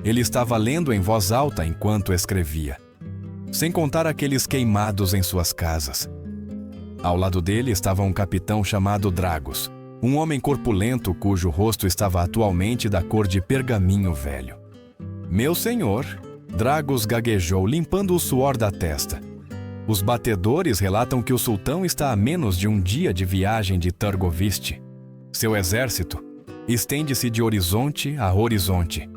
Ele estava lendo em voz alta enquanto escrevia. Sem contar aqueles queimados em suas casas. Ao lado dele estava um capitão chamado Dragos, um homem corpulento cujo rosto estava atualmente da cor de pergaminho velho. Meu senhor, Dragos gaguejou, limpando o suor da testa. Os batedores relatam que o sultão está a menos de um dia de viagem de Târgoviste. Seu exército estende-se de horizonte a horizonte.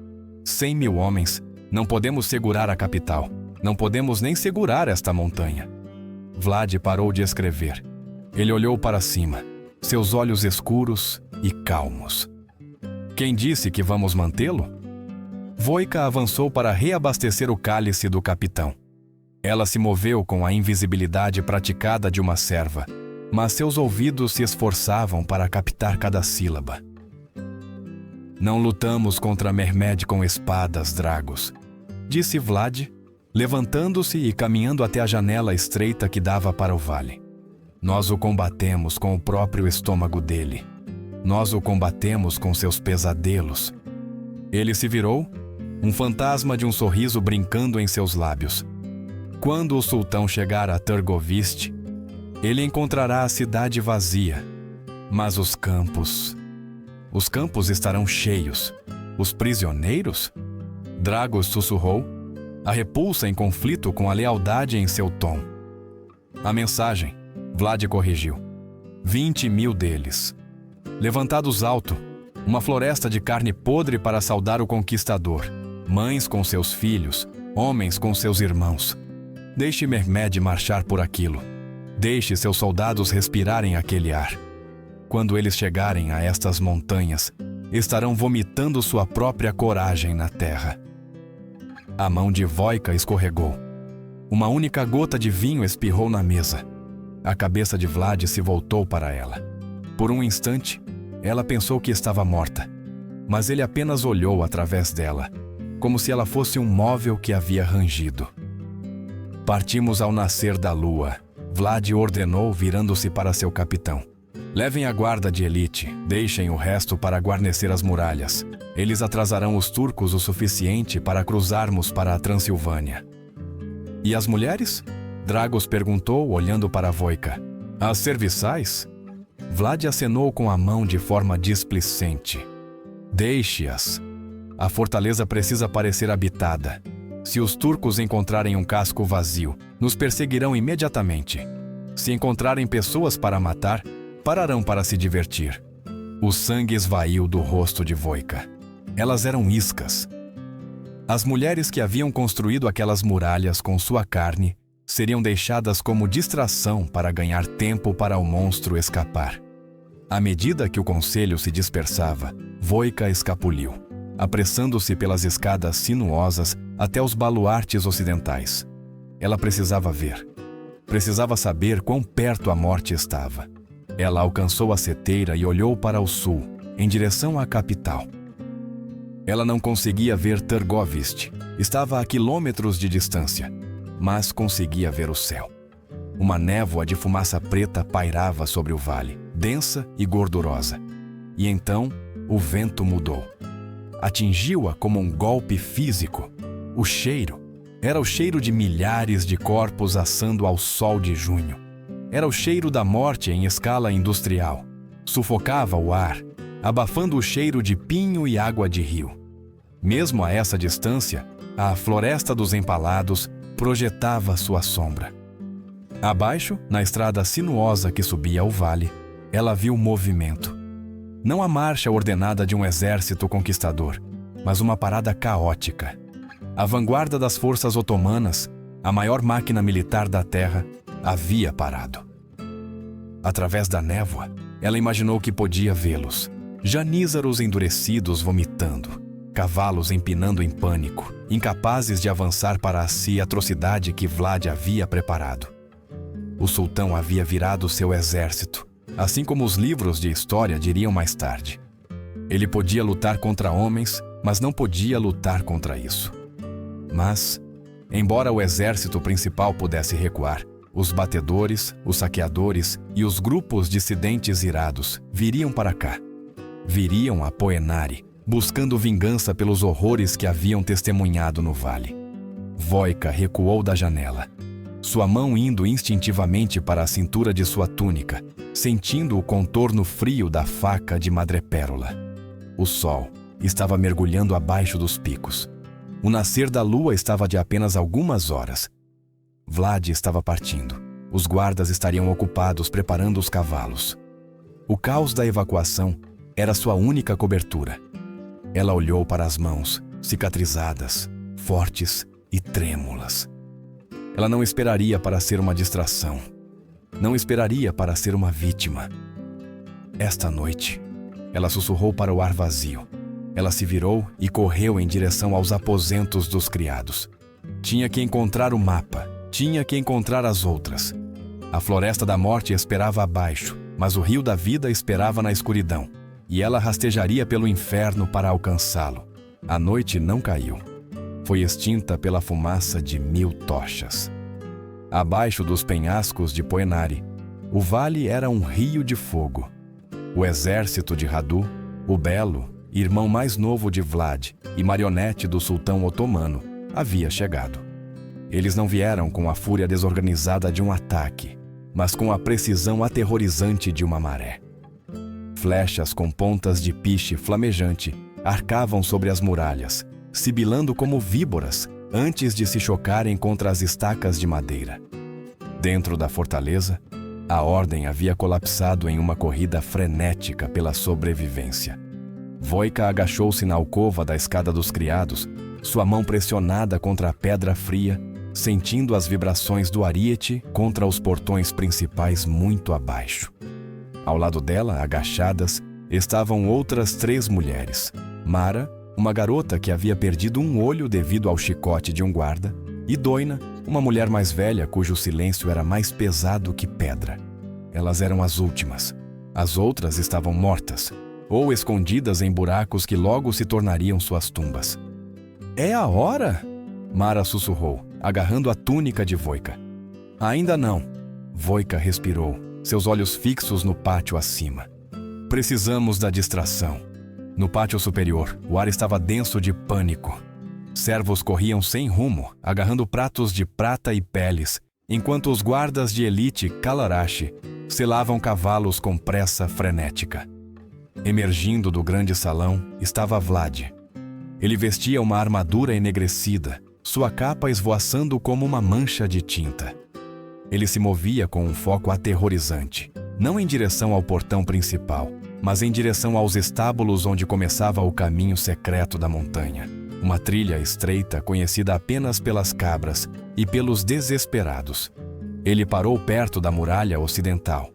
100.000 homens. Não podemos segurar a capital. Não podemos nem segurar esta montanha. Vlad parou de escrever. Ele olhou para cima, seus olhos escuros e calmos. Quem disse que vamos mantê-lo? Voica avançou para reabastecer o cálice do capitão. Ela se moveu com a invisibilidade praticada de uma serva, mas seus ouvidos se esforçavam para captar cada sílaba. Não lutamos contra Mehmed com espadas, Dragos, disse Vlad, levantando-se e caminhando até a janela estreita que dava para o vale. Nós o combatemos com o próprio estômago dele. Nós o combatemos com seus pesadelos. Ele se virou, um fantasma de um sorriso brincando em seus lábios. Quando o sultão chegar a Târgoviste, ele encontrará a cidade vazia, mas os campos estarão cheios. Os prisioneiros? Dragos sussurrou, a repulsa em conflito com a lealdade em seu tom. A mensagem, Vlad corrigiu. 20.000 deles. Levantados alto, uma floresta de carne podre para saudar o conquistador. Mães com seus filhos, homens com seus irmãos. Deixe Mehmed marchar por aquilo. Deixe seus soldados respirarem aquele ar. Quando eles chegarem a estas montanhas, estarão vomitando sua própria coragem na terra. A mão de Voica escorregou. Uma única gota de vinho espirrou na mesa. A cabeça de Vlad se voltou para ela. Por um instante, ela pensou que estava morta, mas ele apenas olhou através dela, como se ela fosse um móvel que havia rangido. Partimos ao nascer da lua, Vlad ordenou, virando-se para seu capitão. Levem a guarda de elite, deixem o resto para guarnecer as muralhas. Eles atrasarão os turcos o suficiente para cruzarmos para a Transilvânia. E as mulheres? Dragos perguntou, olhando para Voica. As serviçais? Vlad acenou com a mão de forma displicente. Deixe-as. A fortaleza precisa parecer habitada. Se os turcos encontrarem um casco vazio, nos perseguirão imediatamente. Se encontrarem pessoas para matar, pararão para se divertir. O sangue esvaiu do rosto de Voica. Elas eram iscas. As mulheres que haviam construído aquelas muralhas com sua carne seriam deixadas como distração para ganhar tempo para o monstro escapar. À medida que o conselho se dispersava, Voica escapuliu, apressando-se pelas escadas sinuosas até os baluartes ocidentais. Ela precisava ver. Precisava saber quão perto a morte estava. Ela alcançou a seteira e olhou para o sul, em direção à capital. Ela não conseguia ver Tergovist. Estava a quilômetros de distância, mas conseguia ver o céu. Uma névoa de fumaça preta pairava sobre o vale, densa e gordurosa. E então, o vento mudou. Atingiu-a como um golpe físico. O cheiro era o cheiro de milhares de corpos assando ao sol de junho. Era o cheiro da morte em escala industrial. Sufocava o ar, abafando o cheiro de pinho e água de rio. Mesmo a essa distância, a floresta dos empalados projetava sua sombra. Abaixo, na estrada sinuosa que subia ao vale, ela viu movimento. Não a marcha ordenada de um exército conquistador, mas uma parada caótica. A vanguarda das forças otomanas, a maior máquina militar da terra, havia parado. Através da névoa, ela imaginou que podia vê-los. Janízaros endurecidos vomitando, cavalos empinando em pânico, incapazes de avançar para a atrocidade que Vlad havia preparado. O sultão havia virado seu exército, assim como os livros de história diriam mais tarde. Ele podia lutar contra homens, mas não podia lutar contra isso. Mas, embora o exército principal pudesse recuar, os batedores, os saqueadores e os grupos dissidentes irados viriam para cá. Viriam a Poenari, buscando vingança pelos horrores que haviam testemunhado no vale. Voica recuou da janela, sua mão indo instintivamente para a cintura de sua túnica, sentindo o contorno frio da faca de madrepérola. O sol estava mergulhando abaixo dos picos. O nascer da lua estava de apenas algumas horas. Vlad estava partindo. Os guardas estariam ocupados preparando os cavalos. O caos da evacuação era sua única cobertura. Ela olhou para as mãos, cicatrizadas, fortes e trêmulas. Ela não esperaria para ser uma distração. Não esperaria para ser uma vítima. Esta noite, ela sussurrou para o ar vazio. Ela se virou e correu em direção aos aposentos dos criados. Tinha que encontrar o mapa. Tinha que encontrar as outras. A floresta da morte esperava abaixo, mas o rio da vida esperava na escuridão. E ela rastejaria pelo inferno para alcançá-lo. A noite não caiu. Foi extinta pela fumaça de 1000 tochas. Abaixo dos penhascos de Poenari, o vale era um rio de fogo. O exército de Radu, o belo, irmão mais novo de Vlad e marionete do sultão otomano, havia chegado. Eles não vieram com a fúria desorganizada de um ataque, mas com a precisão aterrorizante de uma maré. Flechas com pontas de piche flamejante arcavam sobre as muralhas, sibilando como víboras antes de se chocarem contra as estacas de madeira. Dentro da fortaleza, a ordem havia colapsado em uma corrida frenética pela sobrevivência. Voica agachou-se na alcova da escada dos criados, sua mão pressionada contra a pedra fria, sentindo as vibrações do ariete contra os portões principais muito abaixo. Ao lado dela, agachadas, estavam outras 3 mulheres. Mara, uma garota que havia perdido um olho devido ao chicote de um guarda, e Doina, uma mulher mais velha cujo silêncio era mais pesado que pedra. Elas eram as últimas. As outras estavam mortas, ou escondidas em buracos que logo se tornariam suas tumbas. "É a hora?" Mara sussurrou, agarrando a túnica de Voica. "Ainda não." Voica respirou, seus olhos fixos no pátio acima. "Precisamos da distração." No pátio superior, o ar estava denso de pânico. Servos corriam sem rumo, agarrando pratos de prata e peles, enquanto os guardas de elite Kalarashi selavam cavalos com pressa frenética. Emergindo do grande salão estava Vlad. Ele vestia uma armadura enegrecida, sua capa esvoaçando como uma mancha de tinta. Ele se movia com um foco aterrorizante, não em direção ao portão principal, mas em direção aos estábulos onde começava o caminho secreto da montanha. Uma trilha estreita conhecida apenas pelas cabras e pelos desesperados. Ele parou perto da muralha ocidental.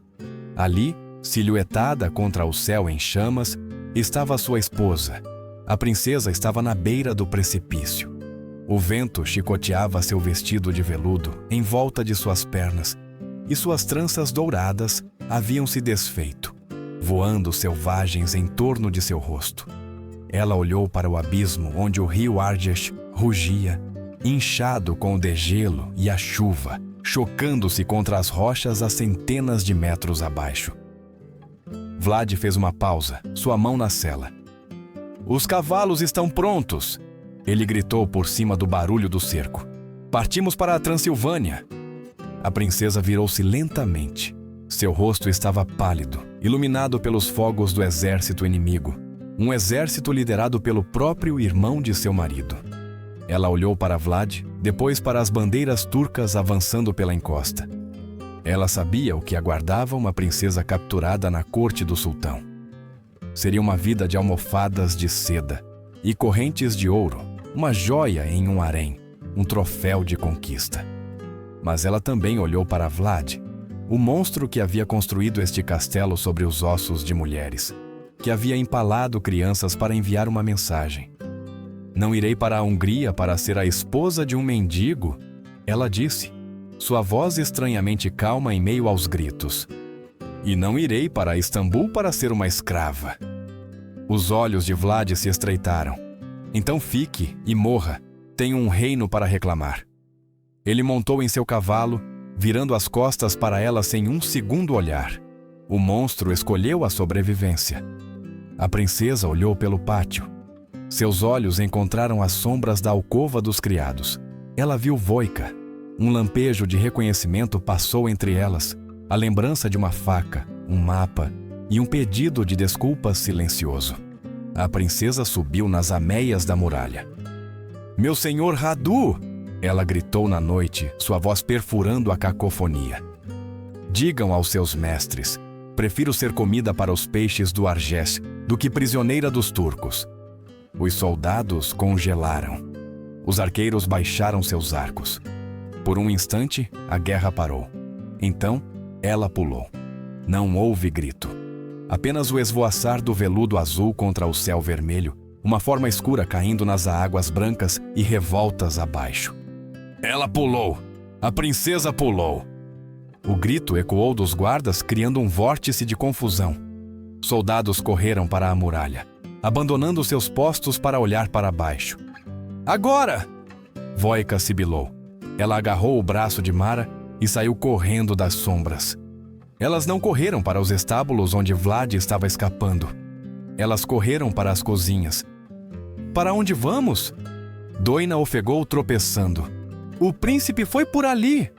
Ali, silhuetada contra o céu em chamas, estava sua esposa. A princesa estava na beira do precipício. O vento chicoteava seu vestido de veludo em volta de suas pernas, e suas tranças douradas haviam se desfeito, voando selvagens em torno de seu rosto. Ela olhou para o abismo onde o rio Argesh rugia, inchado com o degelo e a chuva, chocando-se contra as rochas a centenas de metros abaixo. Vlad fez uma pausa, sua mão na sela. "Os cavalos estão prontos!" Ele gritou por cima do barulho do cerco. "Partimos para a Transilvânia!" A princesa virou-se lentamente. Seu rosto estava pálido, iluminado pelos fogos do exército inimigo. Um exército liderado pelo próprio irmão de seu marido. Ela olhou para Vlad, depois para as bandeiras turcas avançando pela encosta. Ela sabia o que aguardava uma princesa capturada na corte do sultão. Seria uma vida de almofadas de seda e correntes de ouro, uma joia em um harém, um troféu de conquista. Mas ela também olhou para Vlad, o monstro que havia construído este castelo sobre os ossos de mulheres, que havia empalado crianças para enviar uma mensagem. "Não irei para a Hungria para ser a esposa de um mendigo", ela disse, sua voz estranhamente calma em meio aos gritos. "E não irei para Istambul para ser uma escrava." Os olhos de Vlad se estreitaram. "Então fique e morra. Tenho um reino para reclamar." Ele montou em seu cavalo, virando as costas para ela sem um segundo olhar. O monstro escolheu a sobrevivência. A princesa olhou pelo pátio. Seus olhos encontraram as sombras da alcova dos criados. Ela viu Voica. Um lampejo de reconhecimento passou entre elas, a lembrança de uma faca, um mapa e um pedido de desculpas silencioso. A princesa subiu nas ameias da muralha. "Meu senhor Radu!" Ela gritou na noite, sua voz perfurando a cacofonia. "Digam aos seus mestres, prefiro ser comida para os peixes do Argesh do que prisioneira dos turcos." Os soldados congelaram. Os arqueiros baixaram seus arcos. Por um instante, a guerra parou. Então, ela pulou. Não houve grito. Apenas o esvoaçar do veludo azul contra o céu vermelho, uma forma escura caindo nas águas brancas e revoltas abaixo. Ela pulou! A princesa pulou! O grito ecoou dos guardas, criando um vórtice de confusão. Soldados correram para a muralha, abandonando seus postos para olhar para baixo. "Agora!" Voica sibilou. Ela agarrou o braço de Mara e saiu correndo das sombras. Elas não correram para os estábulos onde Vlad estava escapando. Elas correram para as cozinhas. "Para onde vamos?" Doina ofegou tropeçando. "O príncipe foi por ali!"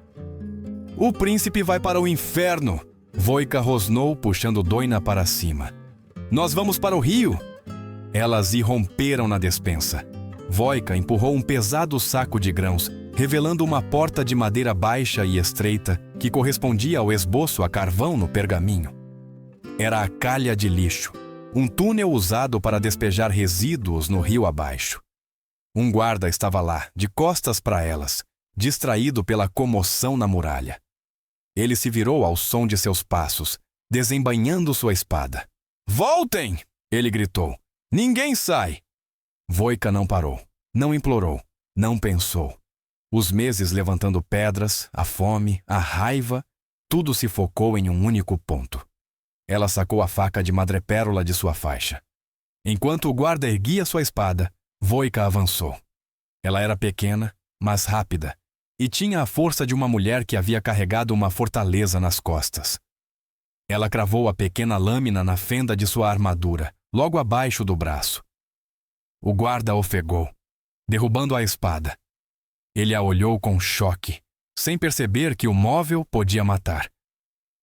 "O príncipe vai para o inferno!" Voica rosnou, puxando Doina para cima. "Nós vamos para o rio!" Elas irromperam na despensa. Voica empurrou um pesado saco de grãos, revelando uma porta de madeira baixa e estreita que correspondia ao esboço a carvão no pergaminho. Era a calha de lixo, um túnel usado para despejar resíduos no rio abaixo. Um guarda estava lá, de costas para elas, distraído pela comoção na muralha. Ele se virou ao som de seus passos, desembainhando sua espada. "Voltem!" ele gritou. "Ninguém sai!" Voica não parou, não implorou, não pensou. Os meses levantando pedras, a fome, a raiva, tudo se focou em um único ponto. Ela sacou a faca de madrepérola de sua faixa. Enquanto o guarda erguia sua espada, Voica avançou. Ela era pequena, mas rápida, e tinha a força de uma mulher que havia carregado uma fortaleza nas costas. Ela cravou a pequena lâmina na fenda de sua armadura, logo abaixo do braço. O guarda ofegou, derrubando a espada. Ele a olhou com choque, sem perceber que o móvel podia matar.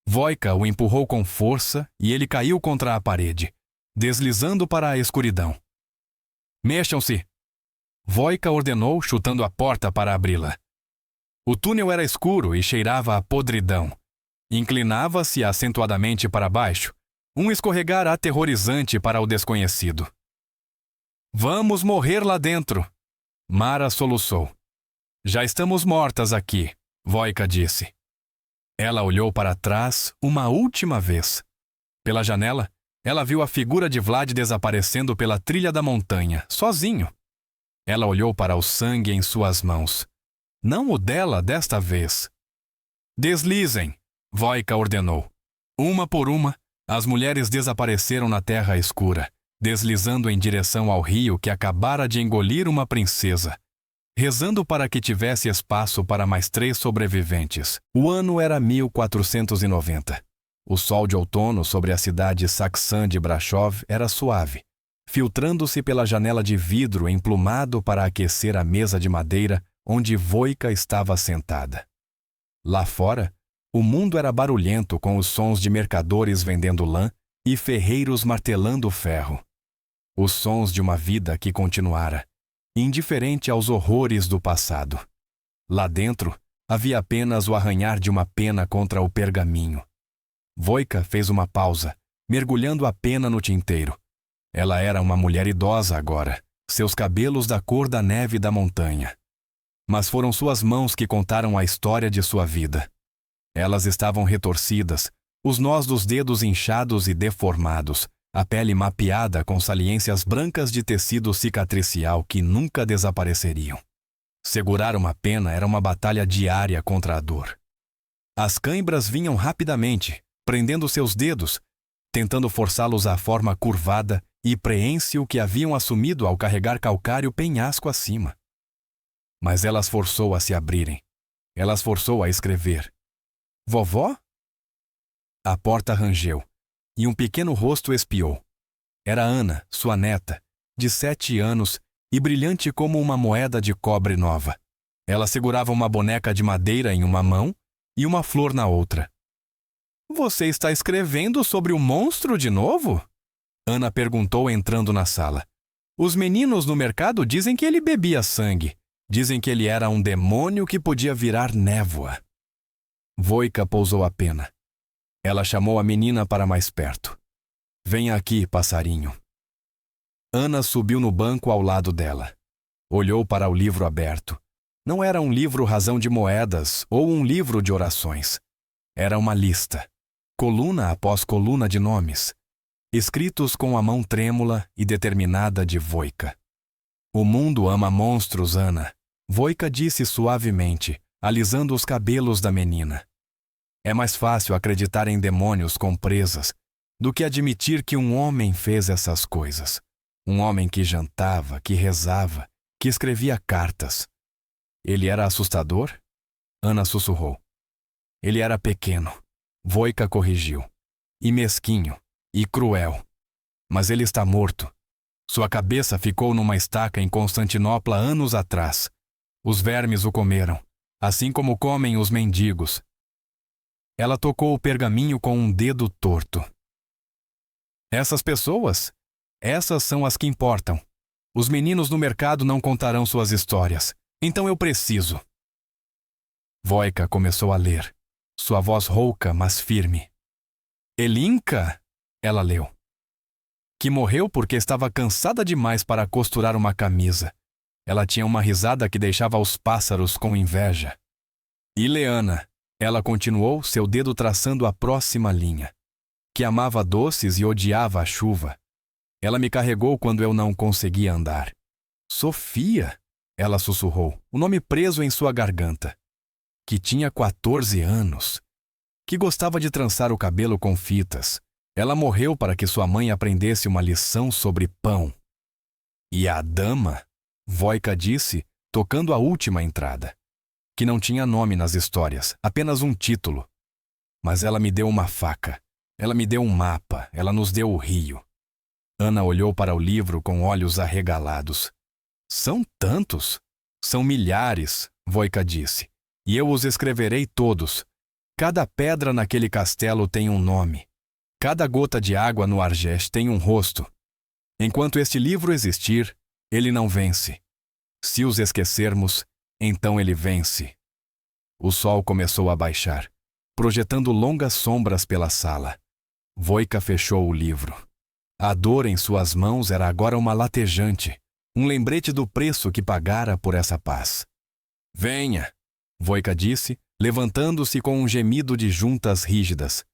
Voica o empurrou com força e ele caiu contra a parede, deslizando para a escuridão. "Mexam-se!" Voica ordenou, chutando a porta para abri-la. O túnel era escuro e cheirava a podridão. Inclinava-se acentuadamente para baixo, um escorregar aterrorizante para o desconhecido. "Vamos morrer lá dentro!" Mara soluçou. Já estamos mortas aqui, Voika disse. Ela olhou para trás uma última vez. Pela janela, ela viu a figura de Vlad desaparecendo pela trilha da montanha, sozinho. Ela olhou para o sangue em suas mãos. Não o dela desta vez. Deslizem, Voika ordenou. Uma por uma, as mulheres desapareceram na terra escura, deslizando em direção ao rio que acabara de engolir uma princesa, rezando para que tivesse espaço para mais 3 sobreviventes. O ano era 1490. O sol de outono sobre a cidade saxã de Brasov era suave, filtrando-se pela janela de vidro emplumado para aquecer a mesa de madeira onde Voika estava sentada. Lá fora, o mundo era barulhento com os sons de mercadores vendendo lã e ferreiros martelando ferro. Os sons de uma vida que continuara, indiferente aos horrores do passado. Lá dentro, havia apenas o arranhar de uma pena contra o pergaminho. Voika fez uma pausa, mergulhando a pena no tinteiro. Ela era uma mulher idosa agora, seus cabelos da cor da neve da montanha. Mas foram suas mãos que contaram a história de sua vida. Elas estavam retorcidas, os nós dos dedos inchados e deformados, a pele mapeada com saliências brancas de tecido cicatricial que nunca desapareceriam. Segurar uma pena era uma batalha diária contra a dor. As cãibras vinham rapidamente, prendendo seus dedos, tentando forçá-los à forma curvada e preênsil que haviam assumido ao carregar calcário penhasco acima. Mas elas forçou a se abrirem. Elas forçou a escrever. Vovó? A porta rangeu, e um pequeno rosto espiou. Era Ana, sua neta, de 7 anos e brilhante como uma moeda de cobre nova. Ela segurava uma boneca de madeira em uma mão e uma flor na outra. Você está escrevendo sobre o monstro de novo? Ana perguntou entrando na sala. Os meninos no mercado dizem que ele bebia sangue. Dizem que ele era um demônio que podia virar névoa. Voika pousou a pena. Ela chamou a menina para mais perto. Venha aqui, passarinho. Ana subiu no banco ao lado dela. Olhou para o livro aberto. Não era um livro razão de moedas ou um livro de orações. Era uma lista, coluna após coluna de nomes, escritos com a mão trêmula e determinada de Voika. O mundo ama monstros, Ana, Voika disse suavemente, alisando os cabelos da menina. É mais fácil acreditar em demônios com presas do que admitir que um homem fez essas coisas. Um homem que jantava, que rezava, que escrevia cartas. Ele era assustador? Ana sussurrou. Ele era pequeno, Voika corrigiu, e mesquinho, e cruel. Mas ele está morto. Sua cabeça ficou numa estaca em Constantinopla anos atrás. Os vermes o comeram, assim como comem os mendigos. Ela tocou o pergaminho com um dedo torto. Essas pessoas? Essas são as que importam. Os meninos no mercado não contarão suas histórias. Então eu preciso. Voika começou a ler, sua voz rouca, mas firme. Elinka, ela leu. Que morreu porque estava cansada demais para costurar uma camisa. Ela tinha uma risada que deixava os pássaros com inveja. E Leana, ela continuou, seu dedo traçando a próxima linha. Que amava doces e odiava a chuva. Ela me carregou quando eu não conseguia andar. Sofia, ela sussurrou, o nome preso em sua garganta. Que tinha 14 anos. Que gostava de trançar o cabelo com fitas. Ela morreu para que sua mãe aprendesse uma lição sobre pão. E a dama, Voika disse, tocando a última entrada. Que não tinha nome nas histórias, apenas um título. Mas ela me deu uma faca. Ela me deu um mapa. Ela nos deu o rio. Ana olhou para o livro com olhos arregalados. São tantos? São milhares, Voika disse. E eu os escreverei todos. Cada pedra naquele castelo tem um nome. Cada gota de água no Argesh tem um rosto. Enquanto este livro existir, ele não vence. Se os esquecermos, então ele vence. O sol começou a baixar, projetando longas sombras pela sala. Voika fechou o livro. A dor em suas mãos era agora uma latejante, um lembrete do preço que pagara por essa paz. Venha, Voika disse, levantando-se com um gemido de juntas rígidas.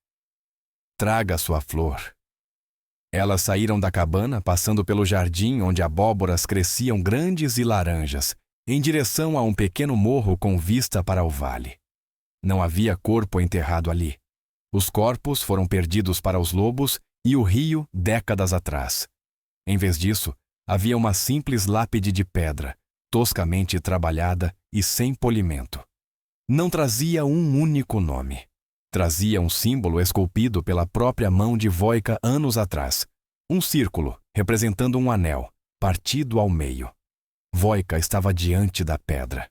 Traga sua flor. Elas saíram da cabana, passando pelo jardim onde abóboras cresciam grandes e laranjas, em direção a um pequeno morro com vista para o vale. Não havia corpo enterrado ali. Os corpos foram perdidos para os lobos e o rio décadas atrás. Em vez disso, havia uma simples lápide de pedra, toscamente trabalhada e sem polimento. Não trazia um único nome. Trazia um símbolo esculpido pela própria mão de Voika anos atrás. Um círculo, representando um anel, partido ao meio. Voika estava diante da pedra.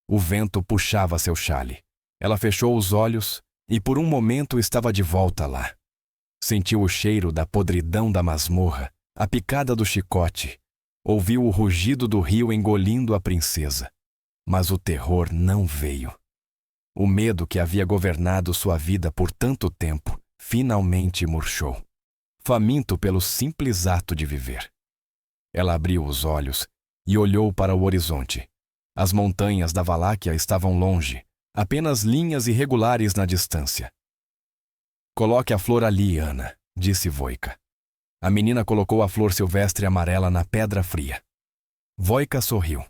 O vento puxava seu xale. Ela fechou os olhos e por um momento estava de volta lá. Sentiu o cheiro da podridão da masmorra, a picada do chicote. Ouviu o rugido do rio engolindo a princesa. Mas o terror não veio. O medo que havia governado sua vida por tanto tempo finalmente murchou, faminto pelo simples ato de viver. Ela abriu os olhos e olhou para o horizonte. As montanhas da Valáquia estavam longe, apenas linhas irregulares na distância. Coloque a flor ali, Ana, disse Voika. A menina colocou a flor silvestre amarela na pedra fria. Voika sorriu.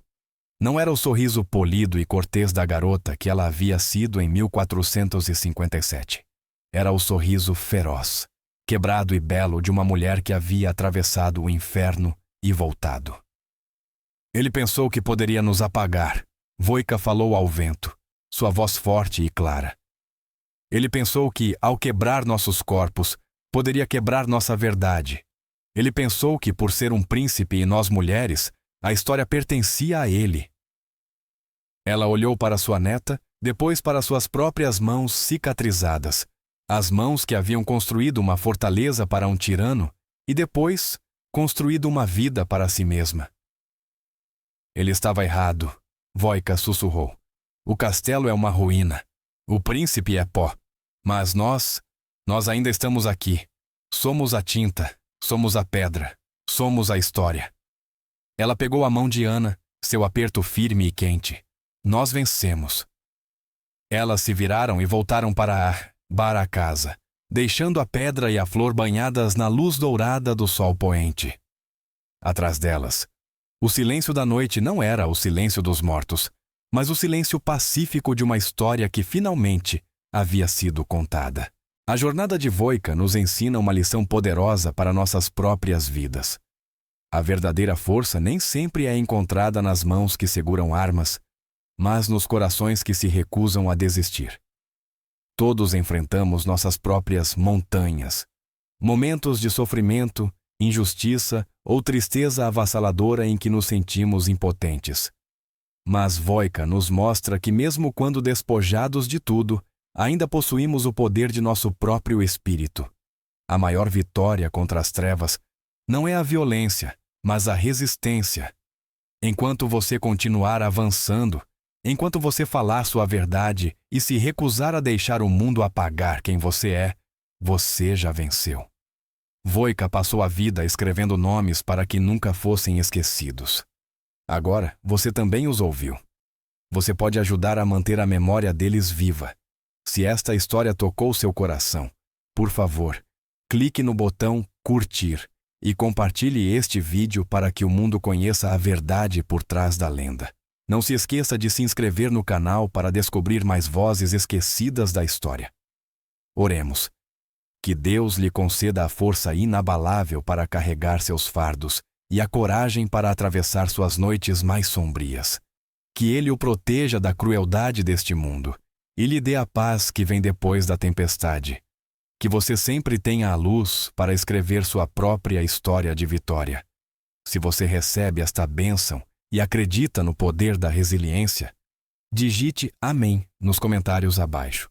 Não era o sorriso polido e cortês da garota que ela havia sido em 1457. Era o sorriso feroz, quebrado e belo de uma mulher que havia atravessado o inferno e voltado. Ele pensou que poderia nos apagar. Voika falou ao vento, sua voz forte e clara. Ele pensou que, ao quebrar nossos corpos, poderia quebrar nossa verdade. Ele pensou que, por ser um príncipe e nós mulheres, a história pertencia a ele. Ela olhou para sua neta, depois para suas próprias mãos cicatrizadas, as mãos que haviam construído uma fortaleza para um tirano e depois construído uma vida para si mesma. Ele estava errado, Voika sussurrou. O castelo é uma ruína. O príncipe é pó. Mas nós ainda estamos aqui. Somos a tinta, somos a pedra, somos a história. Ela pegou a mão de Ana, seu aperto firme e quente. Nós vencemos. Elas se viraram e voltaram para a casa, deixando a pedra e a flor banhadas na luz dourada do sol poente. Atrás delas, o silêncio da noite não era o silêncio dos mortos, mas o silêncio pacífico de uma história que finalmente havia sido contada. A jornada de Voika nos ensina uma lição poderosa para nossas próprias vidas. A verdadeira força nem sempre é encontrada nas mãos que seguram armas, mas nos corações que se recusam a desistir. Todos enfrentamos nossas próprias montanhas, momentos de sofrimento, injustiça ou tristeza avassaladora em que nos sentimos impotentes. Mas Voika nos mostra que mesmo quando despojados de tudo, ainda possuímos o poder de nosso próprio espírito. A maior vitória contra as trevas não é a violência, mas a resistência. Enquanto você continuar avançando, enquanto você falar sua verdade e se recusar a deixar o mundo apagar quem você é, você já venceu. Voika passou a vida escrevendo nomes para que nunca fossem esquecidos. Agora, você também os ouviu. Você pode ajudar a manter a memória deles viva. Se esta história tocou seu coração, por favor, clique no botão curtir e compartilhe este vídeo para que o mundo conheça a verdade por trás da lenda. Não se esqueça de se inscrever no canal para descobrir mais vozes esquecidas da história. Oremos. Que Deus lhe conceda a força inabalável para carregar seus fardos e a coragem para atravessar suas noites mais sombrias. Que Ele o proteja da crueldade deste mundo e lhe dê a paz que vem depois da tempestade. Que você sempre tenha a luz para escrever sua própria história de vitória. Se você recebe esta bênção e acredita no poder da resiliência, digite Amém nos comentários abaixo.